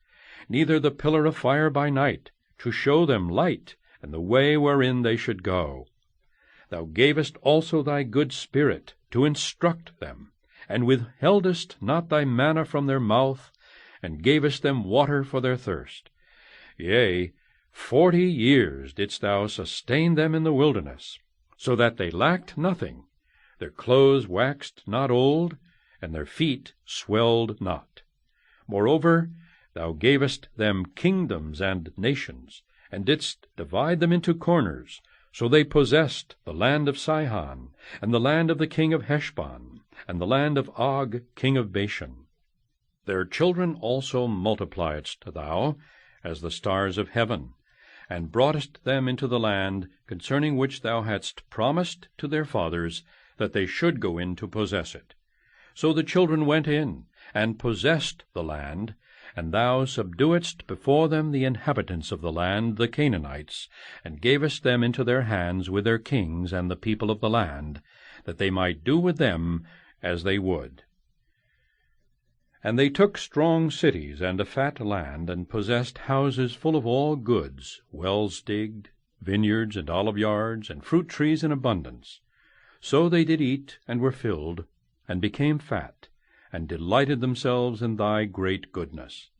neither the pillar of fire by night, to show them light, and the way wherein they should go. Thou gavest also thy good Spirit to instruct them, and withheldest not thy manna from their mouth, and gavest them water for their thirst. Yea, 40 years didst thou sustain them in the wilderness, so that they lacked nothing. Their clothes waxed not old, and their feet swelled not. Moreover, thou gavest them kingdoms and nations, and didst divide them into corners, so they possessed the land of Sihon, and the land of the king of Heshbon, and the land of Og king of Bashan. Their children also multipliedst thou, as the stars of heaven, and broughtest them into the land, concerning which thou hadst promised to their fathers, that they should go in to possess it. So the children went in, and possessed the land, and thou subduedst before them the inhabitants of the land, the Canaanites, and gavest them into their hands with their kings and the people of the land, that they might do with them as they would. And they took strong cities and a fat land, and possessed houses full of all goods, wells digged, vineyards and oliveyards, and fruit trees in abundance. So they did eat, and were filled, and became fat, and delighted themselves in thy great goodness.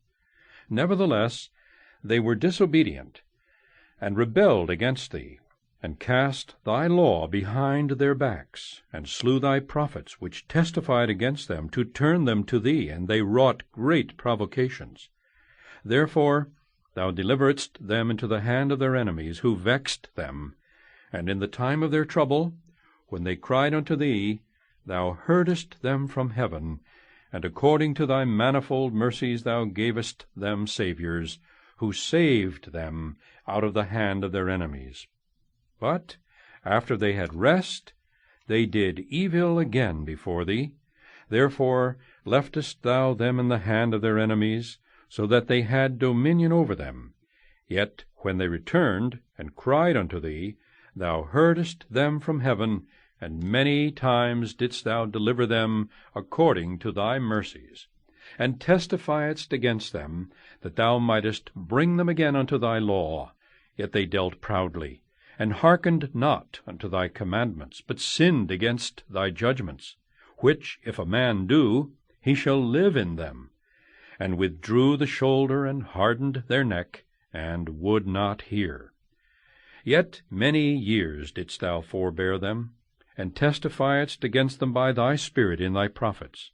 Nevertheless they were disobedient, and rebelled against thee, and cast thy law behind their backs, and slew thy prophets, which testified against them, to turn them to thee, and they wrought great provocations. Therefore thou deliveredst them into the hand of their enemies, who vexed them, and in the time of their trouble, when they cried unto thee, thou heardest them from heaven, and according to thy manifold mercies thou gavest them saviours, who saved them out of the hand of their enemies. But after they had rest, they did evil again before thee. Therefore leftest thou them in the hand of their enemies, so that they had dominion over them. Yet when they returned and cried unto thee, thou heardest them from heaven, and many times didst thou deliver them according to thy mercies, and testifiedst against them, that thou mightest bring them again unto thy law. Yet they dealt proudly, and hearkened not unto thy commandments, but sinned against thy judgments, which if a man do, he shall live in them, and withdrew the shoulder, and hardened their neck, and would not hear. Yet many years didst thou forbear them, and testifiedst against them by thy Spirit in thy prophets.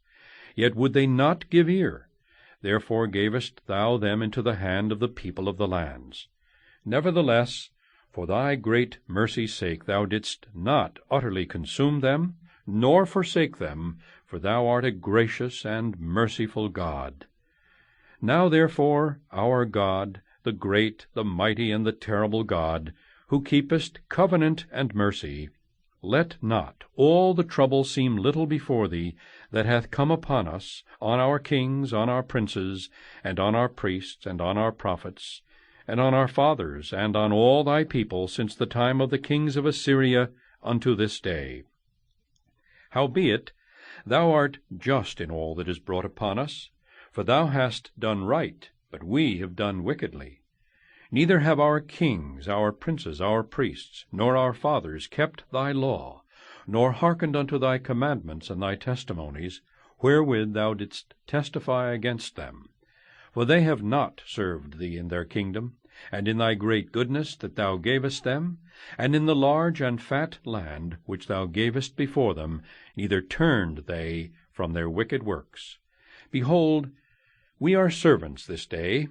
Yet would they not give ear. Therefore gavest thou them into the hand of the people of the lands. Nevertheless, for thy great mercy's sake thou didst not utterly consume them, nor forsake them, for thou art a gracious and merciful God. Now therefore, our God, the great, the mighty, and the terrible God, who keepest covenant and mercy, let not all the trouble seem little before thee that hath come upon us, on our kings, on our princes, and on our priests, and on our prophets, and on our fathers, and on all thy people, since the time of the kings of Assyria unto this day. Howbeit, thou art just in all that is brought upon us, for thou hast done right, but we have done wickedly. Neither have our kings, our princes, our priests, nor our fathers kept thy law, nor hearkened unto thy commandments and thy testimonies, wherewith thou didst testify against them. For they have not served thee in their kingdom, and in thy great goodness that thou gavest them, and in the large and fat land which thou gavest before them, neither turned they from their wicked works. Behold, we are servants this day,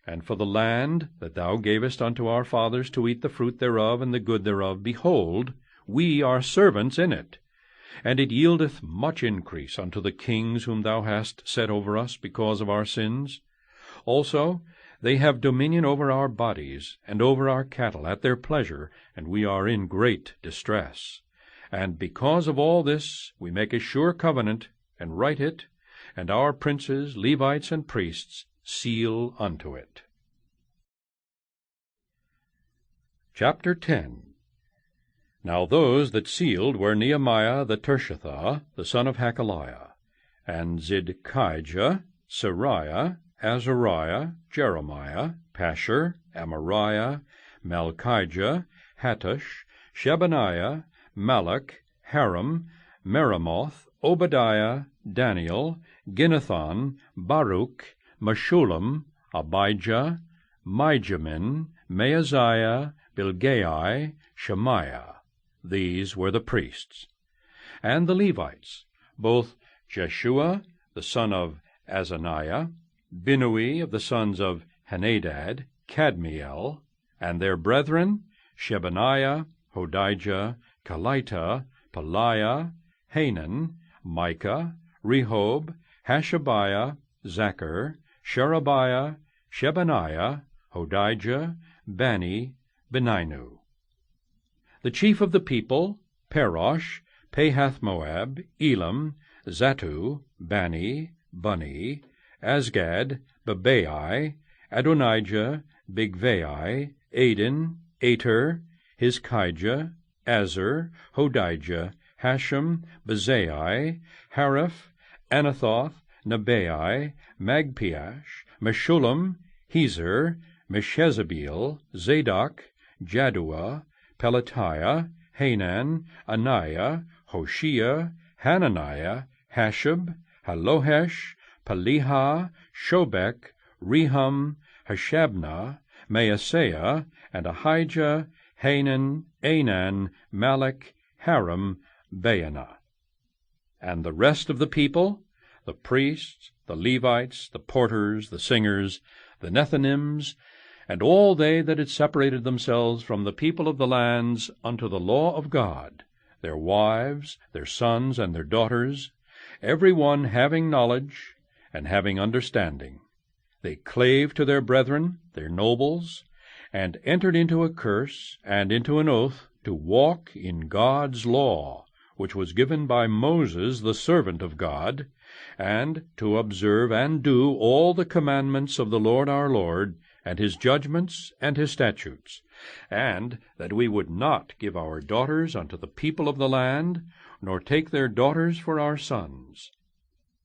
and for the land that thou gavest unto our fathers to eat the fruit thereof and the good thereof, behold, we are servants in it. And it yieldeth much increase unto the kings whom thou hast set over us because of our sins. Also they have dominion over our bodies, and over our cattle at their pleasure, and we are in great distress. And because of all this we make a sure covenant, and write it, and our princes, Levites, and priests seal unto it. Chapter 10. Now those that sealed were Nehemiah the Tirshatha, the son of Hakaliah, and Zidkijah, Seraiah, Azariah, Jeremiah, Pashur, Amariah, Malchijah, Hattush, Shebaniah, Malach, Haram, Meremoth, Obadiah, Daniel, Ginnathan, Baruch, Meshullam, Abijah, Mijamin, Maaziah, Bilgai, Shemaiah. These were the priests. And the Levites, both Jeshua, the son of Azaniah, Binnui of the sons of Henadad, Kadmiel, and their brethren, Shebaniah, Hodijah, Kelita, Pelaiah, Hanan, Micah, Rehob, Hashabiah, Zachar, Sherebiah, Shebaniah, Hodijah, Bani, Beninu. The chief of the people, Parosh, Pahath-Moab, Elam, Zatu, Bani, Bunni, Azgad, Babai, Adonijah, Bigvai, Adin, Ater, Hizkijah, Azar, Hodijah, Hashem, Bezai, Hariph, Anathoth, Nebai, Magpiash, Meshullam, Hezer, Meshezabeel, Zadok, Jaddua, Pelatiah, Hanan, Anaiah, Hoshea, Hananiah, Hashab, Halohesh, Pelihah, Shobek, Rehum, Hashabnah, Maaseiah, and Ahijah, Hanan, Anan, Malek, Haram, Baanah. And the rest of the people, the priests, the Levites, the porters, the singers, the Nethinims, and all they that had separated themselves from the people of the lands unto the law of God, their wives, their sons, and their daughters, every one having knowledge and having understanding, they clave to their brethren, their nobles, and entered into a curse and into an oath to walk in God's law, which was given by Moses the servant of God, and to observe and do all the commandments of the Lord our Lord, and his judgments and his statutes, and that we would not give our daughters unto the people of the land, nor take their daughters for our sons.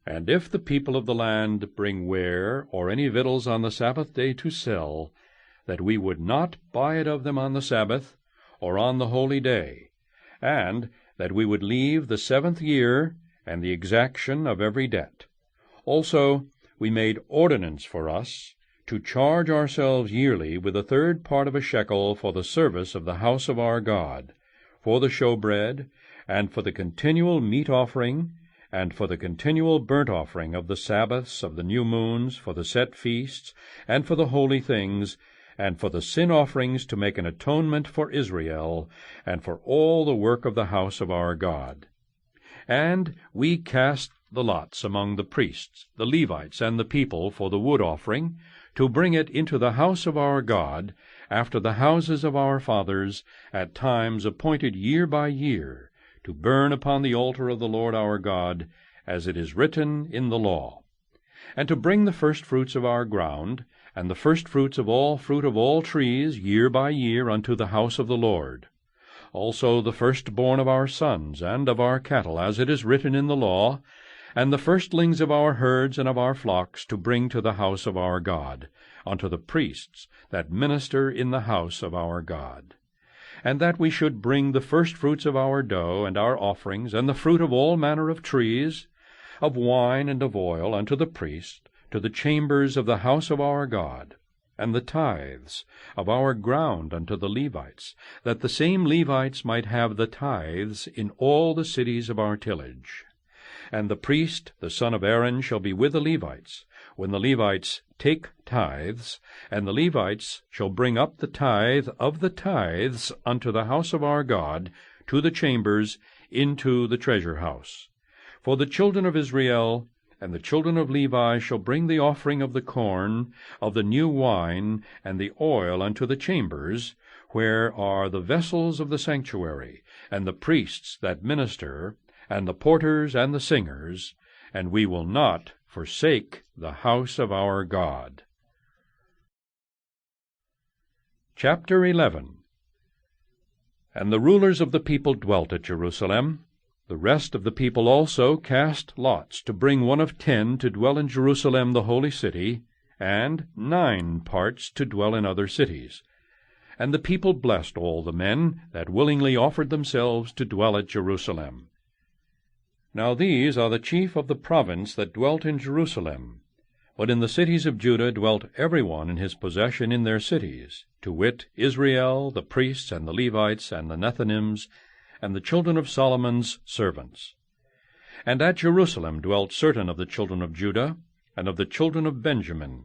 And if the people of the land bring ware or any victuals on the Sabbath day to sell, that we would not buy it of them on the Sabbath, or on the holy day, and that we would leave the 7th year, and the exaction of every debt. Also we made ordinance for us, to charge ourselves yearly with a 3rd part of a shekel for the service of the house of our God, for the showbread, and for the continual meat offering, and for the continual burnt offering of the Sabbaths, of the new moons, for the set feasts, and for the holy things, and for the sin offerings to make an atonement for Israel, and for all the work of the house of our God. And we cast the lots among the priests, the Levites, and the people for the wood offering, to bring it into the house of our God, after the houses of our fathers, at times appointed year by year, to burn upon the altar of the Lord our God, as it is written in the law, and to bring the firstfruits of our ground, and the firstfruits of all fruit of all trees, year by year, unto the house of the Lord. Also the firstborn of our sons and of our cattle, as it is written in the law, and the firstlings of our herds and of our flocks, to bring to the house of our God, unto the priests that minister in the house of our God. And that we should bring the firstfruits of our dough and our offerings, and the fruit of all manner of trees, of wine and of oil, unto the priest, to the chambers of the house of our God, and the tithes of our ground unto the Levites, that the same Levites might have the tithes in all the cities of our tillage. And the priest, the son of Aaron, shall be with the Levites, when the Levites take tithes, and the Levites shall bring up the tithe of the tithes unto the house of our God, to the chambers, into the treasure house. For the children of Israel and the children of Levi shall bring the offering of the corn, of the new wine, and the oil unto the chambers, where are the vessels of the sanctuary, and the priests that minister, and the porters and the singers, and we will not forsake the house of our God. Chapter 11. And the rulers of the people dwelt at Jerusalem. The rest of the people also cast lots to bring 1 of 10 to dwell in Jerusalem the holy city, and 9 parts to dwell in other cities. And the people blessed all the men that willingly offered themselves to dwell at Jerusalem. Now these are the chief of the province that dwelt in Jerusalem. But in the cities of Judah dwelt every one in his possession in their cities, to wit, Israel, the priests, and the Levites, and the Nethinims, and the children of Solomon's servants. And at Jerusalem dwelt certain of the children of Judah, and of the children of Benjamin.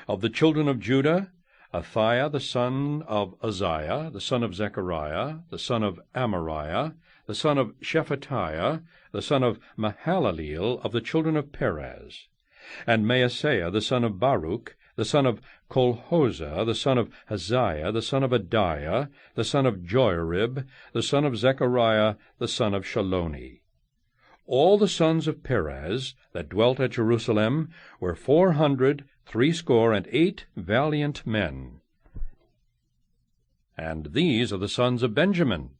Of the children of Judah, Athiah the son of Uzziah, the son of Zechariah, the son of Amariah, the son of Shephatiah, the son of Mahalaleel, of the children of Perez. And Maaseiah the son of Baruch, the son of Kolhozah, the son of Haziah, the son of Adiah, the son of Joarib, the son of Zechariah, the son of Shaloni. All the sons of Perez that dwelt at Jerusalem were 468 valiant men. And these are the sons of Benjamin: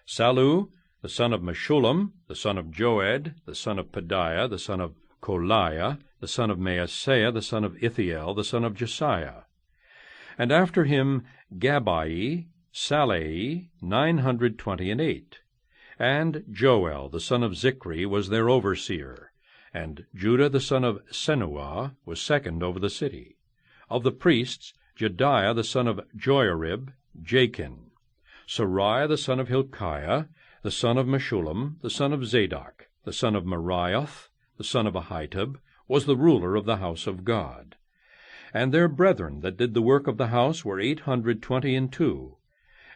Sallu, the son of Meshullam, the son of Joed, the son of Pedaiah, the son of Kolaiah, the son of Maaseiah, the son of Ithiel, the son of Josiah. And after him Gabbai, Sallai, 928. And Joel, the son of Zichri, was their overseer. And Judah, the son of Senuah, was second over the city. Of the priests, Jedaiah, the son of Joiarib, Jachin. Sariah, the son of Hilkiah, the son of Meshullam, the son of Zadok, the son of Merioth, the son of Ahitub, was the ruler of the house of God. And their brethren that did the work of the house were 822.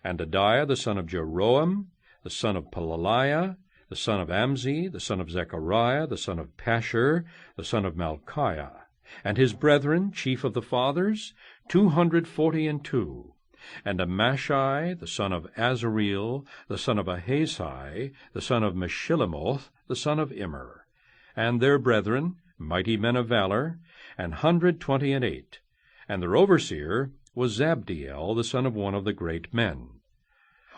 And Adiah, the son of Jeroam, the son of Pelaliah, the son of Amzi, the son of Zechariah, the son of Pashur, the son of Malchiah, and his brethren, chief of the fathers, 242. And Amashai, the son of Azareel, the son of Ahazai, the son of Meshillemoth, the son of Immer, and their brethren, mighty men of valor, 128. And their overseer was Zabdiel, the son of one of the great men.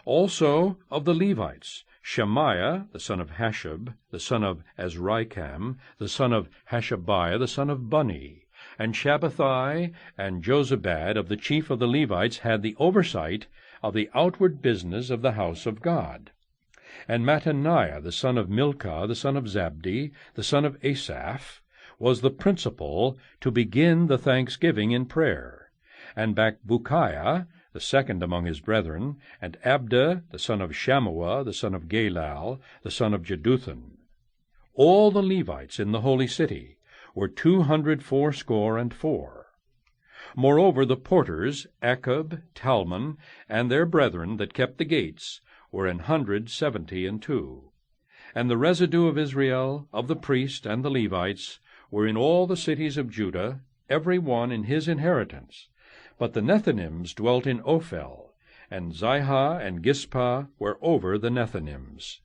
Also of the Levites, Shemaiah, the son of Hashab, the son of Azrikam, the son of Hashabiah, the son of Bunni, and Shabbathai and Jozabad of the chief of the Levites had the oversight of the outward business of the house of God. And Mattaniah, the son of Milcah, the son of Zabdi, the son of Asaph, was the principal to begin the thanksgiving in prayer. And Bakbukiah, the second among his brethren, and Abda, the son of Shammua, the son of Galal, the son of Jeduthun. All the Levites in the holy city were 284. Moreover, the porters, Akub, Talmon, and their brethren that kept the gates, were 172. And the residue of Israel, of the priests and the Levites, were in all the cities of Judah, every one in his inheritance. But the Nethinims dwelt in Ophel, and Zihah and Gispah were over the Nethinims.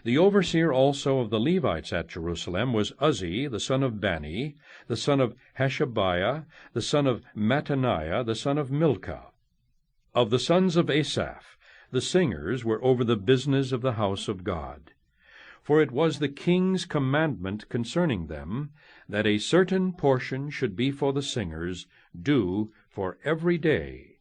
The overseer also of the Levites at Jerusalem was Uzzi, the son of Bani, the son of Hashabiah, the son of Mattaniah, the son of Milcah. Of the sons of Asaph, the singers were over the business of the house of God. For it was the king's commandment concerning them, that a certain portion should be for the singers, due for every day.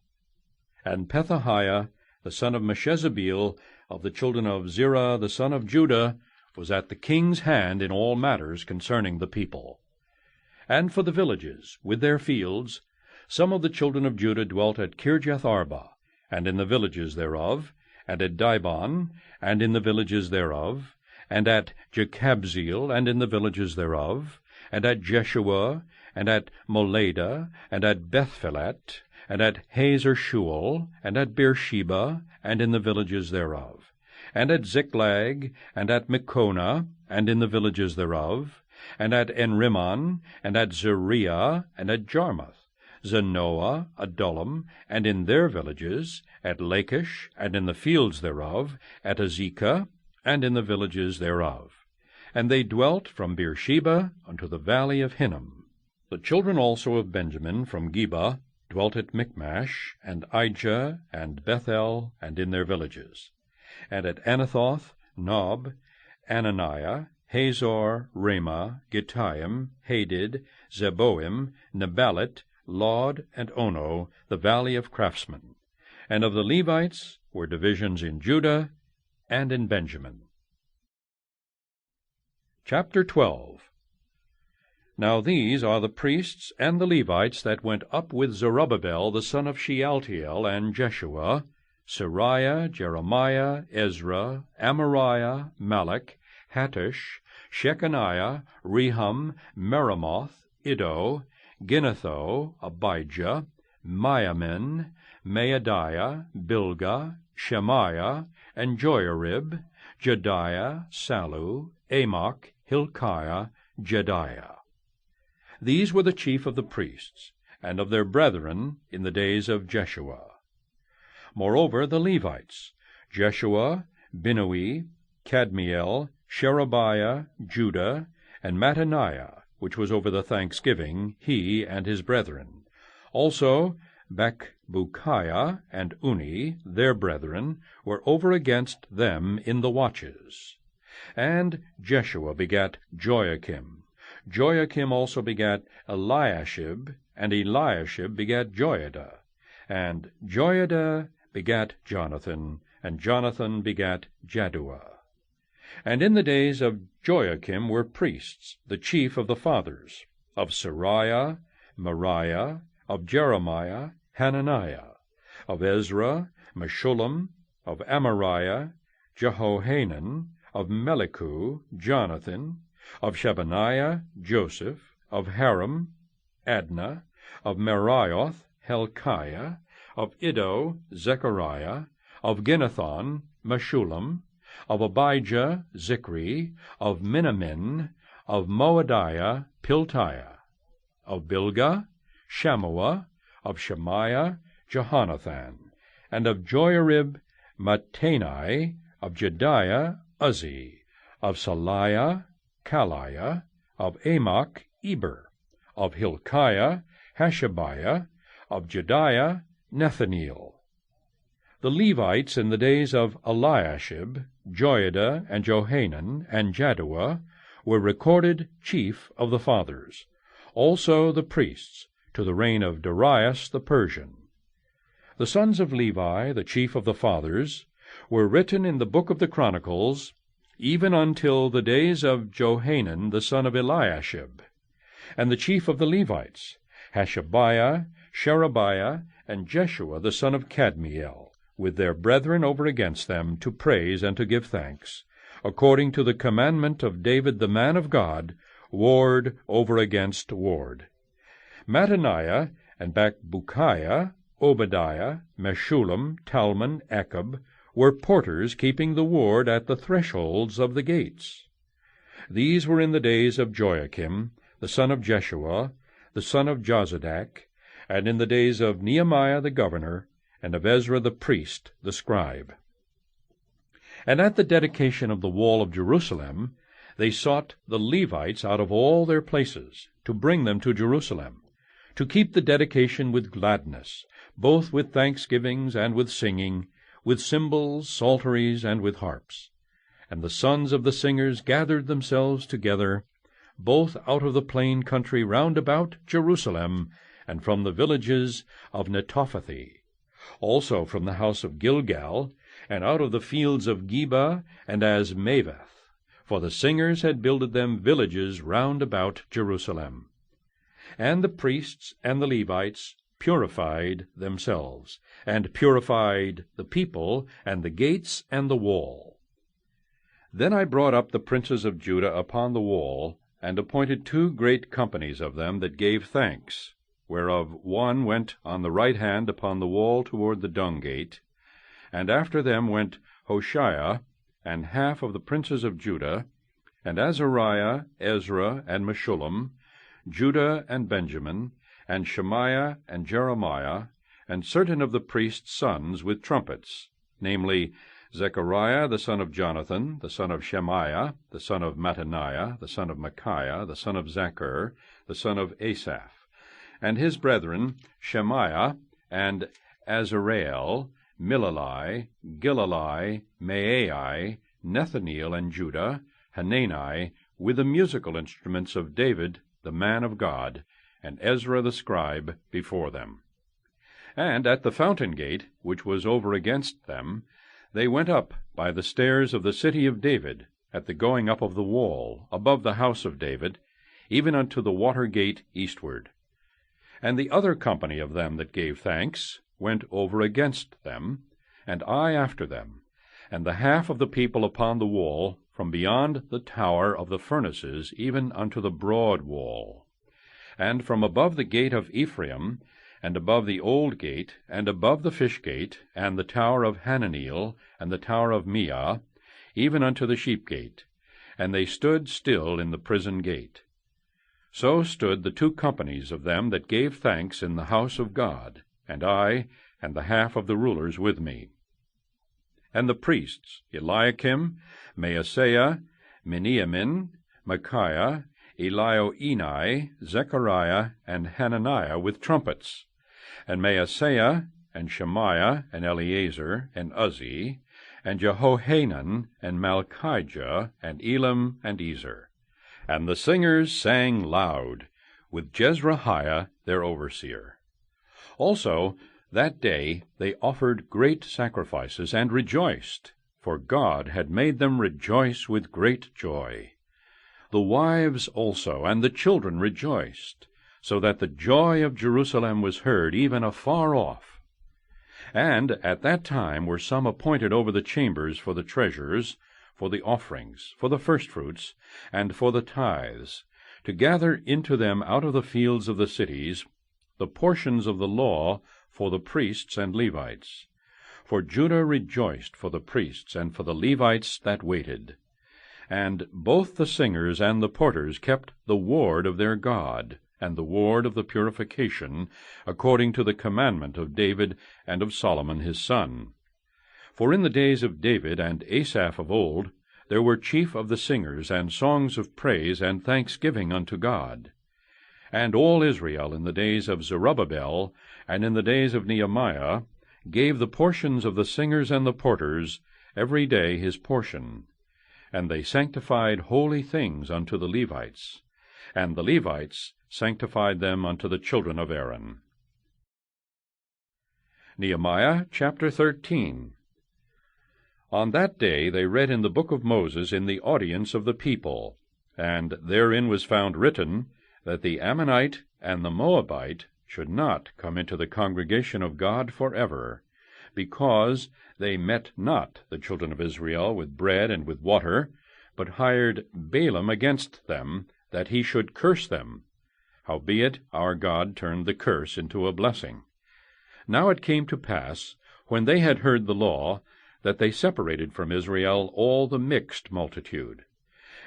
And Pethahiah, the son of Meshezabeel, of the children of Zerah, the son of Judah, was at the king's hand in all matters concerning the people. And for the villages, with their fields, some of the children of Judah dwelt at Kirjath-arba, and in the villages thereof, and at Dibon, and in the villages thereof, and at Jekabzeel, and in the villages thereof, and at Jeshua, and at Moladah, and at Bethphelet, and at Hazer-shual, and at Beersheba, and in the villages thereof, and at Ziklag, and at Mekonah, and in the villages thereof, and at Enrimmon, and at Zeriah, and at Jarmuth, Zanoah, Adullam, and in their villages, at Lachish, and in the fields thereof, at Azekah, and in the villages thereof. And they dwelt from Beersheba unto the valley of Hinnom. The children also of Benjamin from Geba dwelt at Michmash, and Aijah, and Bethel, and in their villages. And at Anathoth, Nob, Ananiah, Hazor, Ramah, Gittaim, Hadid, Zeboim, Neballat, Lod, and Ono, the valley of craftsmen. And of the Levites were divisions in Judah and in Benjamin. Chapter 12. Now these are the priests and the Levites that went up with Zerubbabel the son of Shealtiel and Jeshua, Sariah, Jeremiah, Ezra, Amariah, Malach, Hattush, Shechaniah, Rehum, Meremoth, Iddo, Ginnetho, Abijah, Miamin, Maadiah, Bilgah, Shemaiah, and Joiarib, Jediah, Sallu, Amok, Hilkiah, Jediah. These were the chief of the priests, and of their brethren in the days of Jeshua. Moreover the Levites, Jeshua, Binnui, Kadmiel, Sherebiah, Judah, and Mattaniah, which was over the thanksgiving, he and his brethren. Also Bakbukiah and Unni, their brethren, were over against them in the watches. And Jeshua begat Joiakim. Joachim also begat Eliashib, and Eliashib begat Joiada, and Joiada begat Jonathan, and Jonathan begat Jaddua. And in the days of Joachim were priests, the chief of the fathers, of Sariah, Moriah, of Jeremiah, Hananiah, of Ezra, Meshullam, of Amariah, Jehohanan, of Melichu, Jonathan, of Shebaniah, Joseph, of Haram, Adna, of Merioth, Helkiah, of Iddo, Zechariah, of Ginnethon, Meshullam, of Abijah, Zichri, of Minamin, of Moadiah, Piltiah, of Bilgah, Shammua, of Shemaiah, Jehonathan, and of Joiarib, Mattani, of Jediah, Uzzi, of Saliah, Kaliah, of Amok, Eber, of Hilkiah, Hashabiah, of Jediah, Nethaneel. The Levites in the days of Eliashib, Joiada, and Johanan, and Jaddua, were recorded chief of the fathers, also the priests, to the reign of Darius the Persian. The sons of Levi, the chief of the fathers, were written in the book of the Chronicles, even until the days of Johanan the son of Eliashib. And the chief of the Levites, Hashabiah, Sherebiah, and Jeshua the son of Kadmiel, with their brethren over against them, to praise and to give thanks, according to the commandment of David the man of God, ward over against ward. Mattaniah and Bakbukiah, Obadiah, Meshullam, Talmon, Akab, were porters keeping the ward at the thresholds of the gates. These were in the days of Joachim, the son of Jeshua, the son of Jozadak, and in the days of Nehemiah the governor, and of Ezra the priest, the scribe. And at the dedication of the wall of Jerusalem, they sought the Levites out of all their places, to bring them to Jerusalem, to keep the dedication with gladness, both with thanksgivings and with singing, with cymbals, psalteries, and with harps. And the sons of the singers gathered themselves together, both out of the plain country round about Jerusalem, and from the villages of Netophathi, also from the house of Gilgal, and out of the fields of Geba and Asmaveth, for the singers had builded them villages round about Jerusalem. And the priests and the Levites purified themselves, and purified the people, and the gates, and the wall. Then I brought up the princes of Judah upon the wall, and appointed 2 great companies of them that gave thanks, whereof one went on the right hand upon the wall toward the dung gate, and after them went Hoshea, and half of the princes of Judah, and Azariah, Ezra, and Meshullam, Judah and Benjamin, and Shemaiah and Jeremiah, and certain of the priests' sons with trumpets, namely Zechariah the son of Jonathan, the son of Shemaiah, the son of Mattaniah, the son of Micaiah, the son of Zachar, the son of Asaph, and his brethren Shemaiah, and Azareel, Milalai, Gilalai, Maai, Nethaneel, and Judah, Hanani, with the musical instruments of David the man of God, and Ezra the scribe before them. And at the fountain gate, which was over against them, they went up by the stairs of the city of David, at the going up of the wall, above the house of David, even unto the water gate eastward. And the other company of them that gave thanks went over against them, and I after them, and the half of the people upon the wall, from beyond the tower of the furnaces even unto the broad wall, and from above the gate of Ephraim, and above the old gate, and above the fish gate, and the tower of Hananeel, and the tower of Meah, even unto the sheep gate, and they stood still in the prison gate. So stood the 2 companies of them that gave thanks in the house of God, and I, and the half of the rulers with me. And the priests, Eliakim, Maaseiah, Miniamin, Micaiah, Elioenai, Zechariah, and Hananiah with trumpets, and Maaseiah, and Shemaiah, and Eleazar, and Uzzi, and Jehohanan, and Malchijah, and Elam, and Ezer, And the singers sang loud, with Jezrahiah their overseer. Also that day they offered great sacrifices, and rejoiced, for God had made them rejoice with great joy. The wives also and the children rejoiced, so that the joy of Jerusalem was heard even afar off. And at that time were some appointed over the chambers for the treasures, for the offerings, for the firstfruits, and for the tithes, to gather into them out of the fields of the cities the portions of the law for the priests and Levites. For Judah rejoiced for the priests and for the Levites that waited. And both the singers and the porters kept the ward of their God, and the ward of the purification, according to the commandment of David and of Solomon his son. For in the days of David and Asaph of old there were chief of the singers, and songs of praise and thanksgiving unto God. And all Israel in the days of Zerubbabel, and in the days of Nehemiah, gave the portions of the singers and the porters every day his portion. And they sanctified holy things unto the Levites, and the Levites sanctified them unto the children of Aaron. Nehemiah chapter 13. On that day they read in the book of Moses in the audience of the people, and therein was found written that the Ammonite and the Moabite should not come into the congregation of God forever, because they met not the children of Israel with bread and with water, but hired Balaam against them, that he should curse them. Howbeit our God turned the curse into a blessing. Now it came to pass, when they had heard the law, that they separated from Israel all the mixed multitude.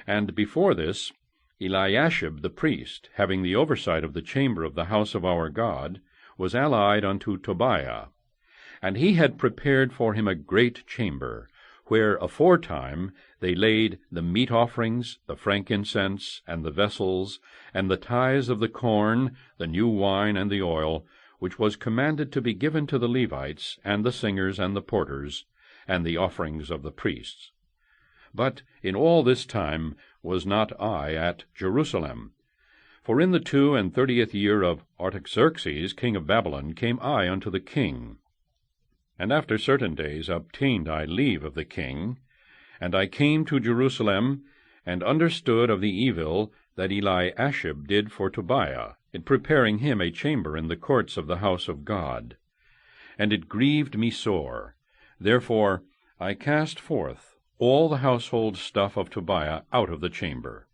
And before this, Eliashib the priest, having the oversight of the chamber of the house of our God, was allied unto Tobiah. And he had prepared for him a great chamber, where aforetime they laid the meat offerings, the frankincense, and the vessels, and the tithes of the corn, the new wine, and the oil, which was commanded to be given to the Levites, and the singers, and the porters, and the offerings of the priests. But in all this time was not I at Jerusalem. For in the 32 year of Artaxerxes king of Babylon came I unto the king. And after certain days obtained I leave of the king, and I came to Jerusalem, and understood of the evil that Eliashib did for Tobiah, in preparing him a chamber in the courts of the house of God. And it grieved me sore. Therefore I cast forth all the household stuff of Tobiah out of the chamber.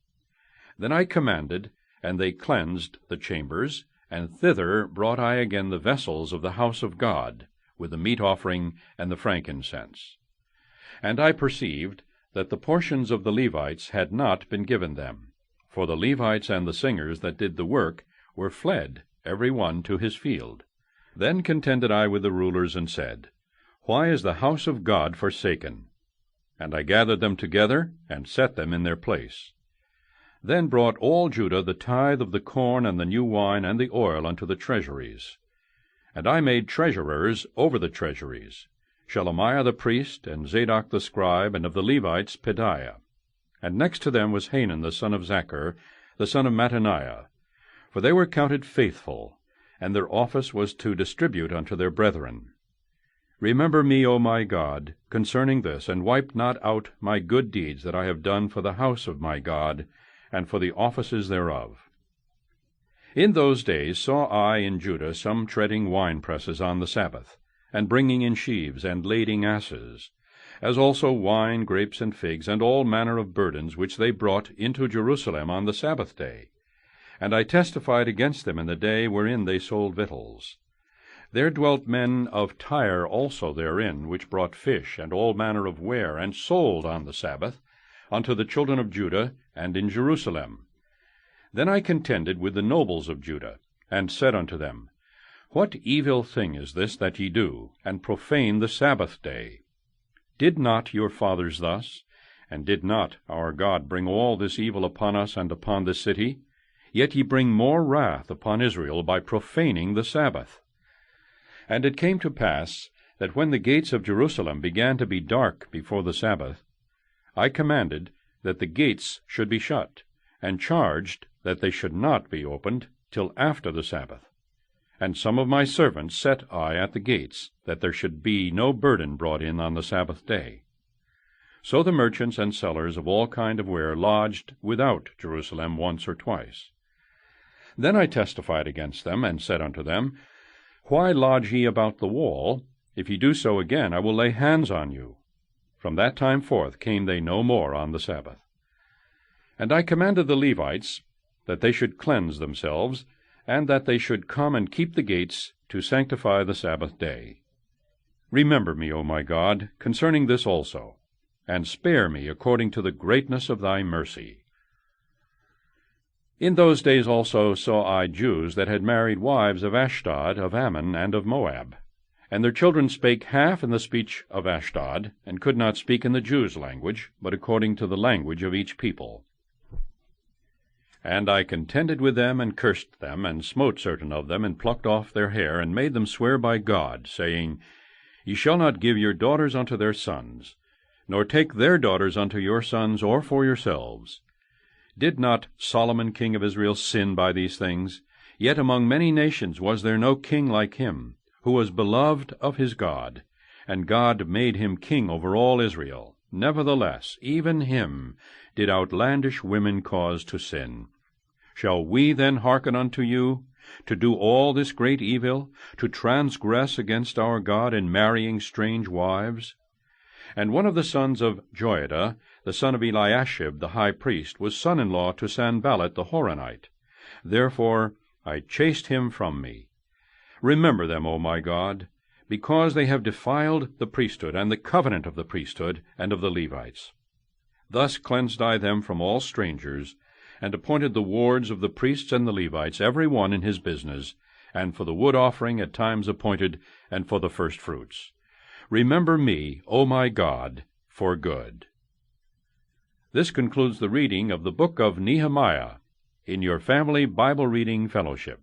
Then I commanded, and they cleansed the chambers, and thither brought I again the vessels of the house of God, with the meat offering and the frankincense. And I perceived that the portions of the Levites had not been given them, for the Levites and the singers that did the work were fled, every one to his field. Then contended I with the rulers, and said, Why is the house of God forsaken? And I gathered them together, and set them in their place. Then brought all Judah the tithe of the corn and the new wine and the oil unto the treasuries. And I made treasurers over the treasuries, Shelemiah the priest, and Zadok the scribe, and of the Levites Pedaiah. And next to them was Hanan the son of Zachar, the son of Mattaniah. For they were counted faithful, and their office was to distribute unto their brethren. Remember me, O my God, concerning this, and wipe not out my good deeds that I have done for the house of my God, and for the offices thereof. In those days saw I in Judah some treading winepresses on the Sabbath, and bringing in sheaves, and lading asses, as also wine, grapes, and figs, and all manner of burdens, which they brought into Jerusalem on the Sabbath day. And I testified against them in the day wherein they sold victuals. There dwelt men of Tyre also therein, which brought fish, and all manner of ware, and sold on the Sabbath, unto the children of Judah, and in Jerusalem. Then I contended with the nobles of Judah, and said unto them, What evil thing is this that ye do, and profane the Sabbath day? Did not your fathers thus? And did not our God bring all this evil upon us and upon this city? Yet ye bring more wrath upon Israel by profaning the Sabbath. And it came to pass that when the gates of Jerusalem began to be dark before the Sabbath, I commanded that the gates should be shut, and charged that they should not be opened till after the Sabbath. And some of my servants set I at the gates, that there should be no burden brought in on the Sabbath day. So the merchants and sellers of all kind of ware lodged without Jerusalem once or twice. Then I testified against them, and said unto them, Why lodge ye about the wall? If ye do so again, I will lay hands on you. From that time forth came they no more on the Sabbath. And I commanded the Levites that they should cleanse themselves, and that they should come and keep the gates to sanctify the Sabbath day. Remember me, O my God, concerning this also, and spare me according to the greatness of thy mercy. In those days also saw I Jews that had married wives of Ashdod, of Ammon, and of Moab. And their children spake half in the speech of Ashdod, and could not speak in the Jews' language, but according to the language of each people. And I contended with them, and cursed them, and smote certain of them, and plucked off their hair, and made them swear by God, saying, Ye shall not give your daughters unto their sons, nor take their daughters unto your sons, or for yourselves. Did not Solomon king of Israel sin by these things? Yet among many nations was there no king like him, who was beloved of his God, and God made him king over all Israel. Nevertheless, even him did outlandish women cause to sin. Shall we then hearken unto you, to do all this great evil, to transgress against our God in marrying strange wives? And one of the sons of Joiada, the son of Eliashib the high priest, was son-in-law to Sanballat the Horonite. Therefore I chased him from me. Remember them, O my God, because they have defiled the priesthood, and the covenant of the priesthood, and of the Levites. Thus cleansed I them from all strangers, and appointed the wards of the priests and the Levites, every one in his business, and for the wood offering at times appointed, and for the firstfruits. Remember me, O my God, for good. This concludes the reading of the book of Nehemiah in your family Bible reading fellowship.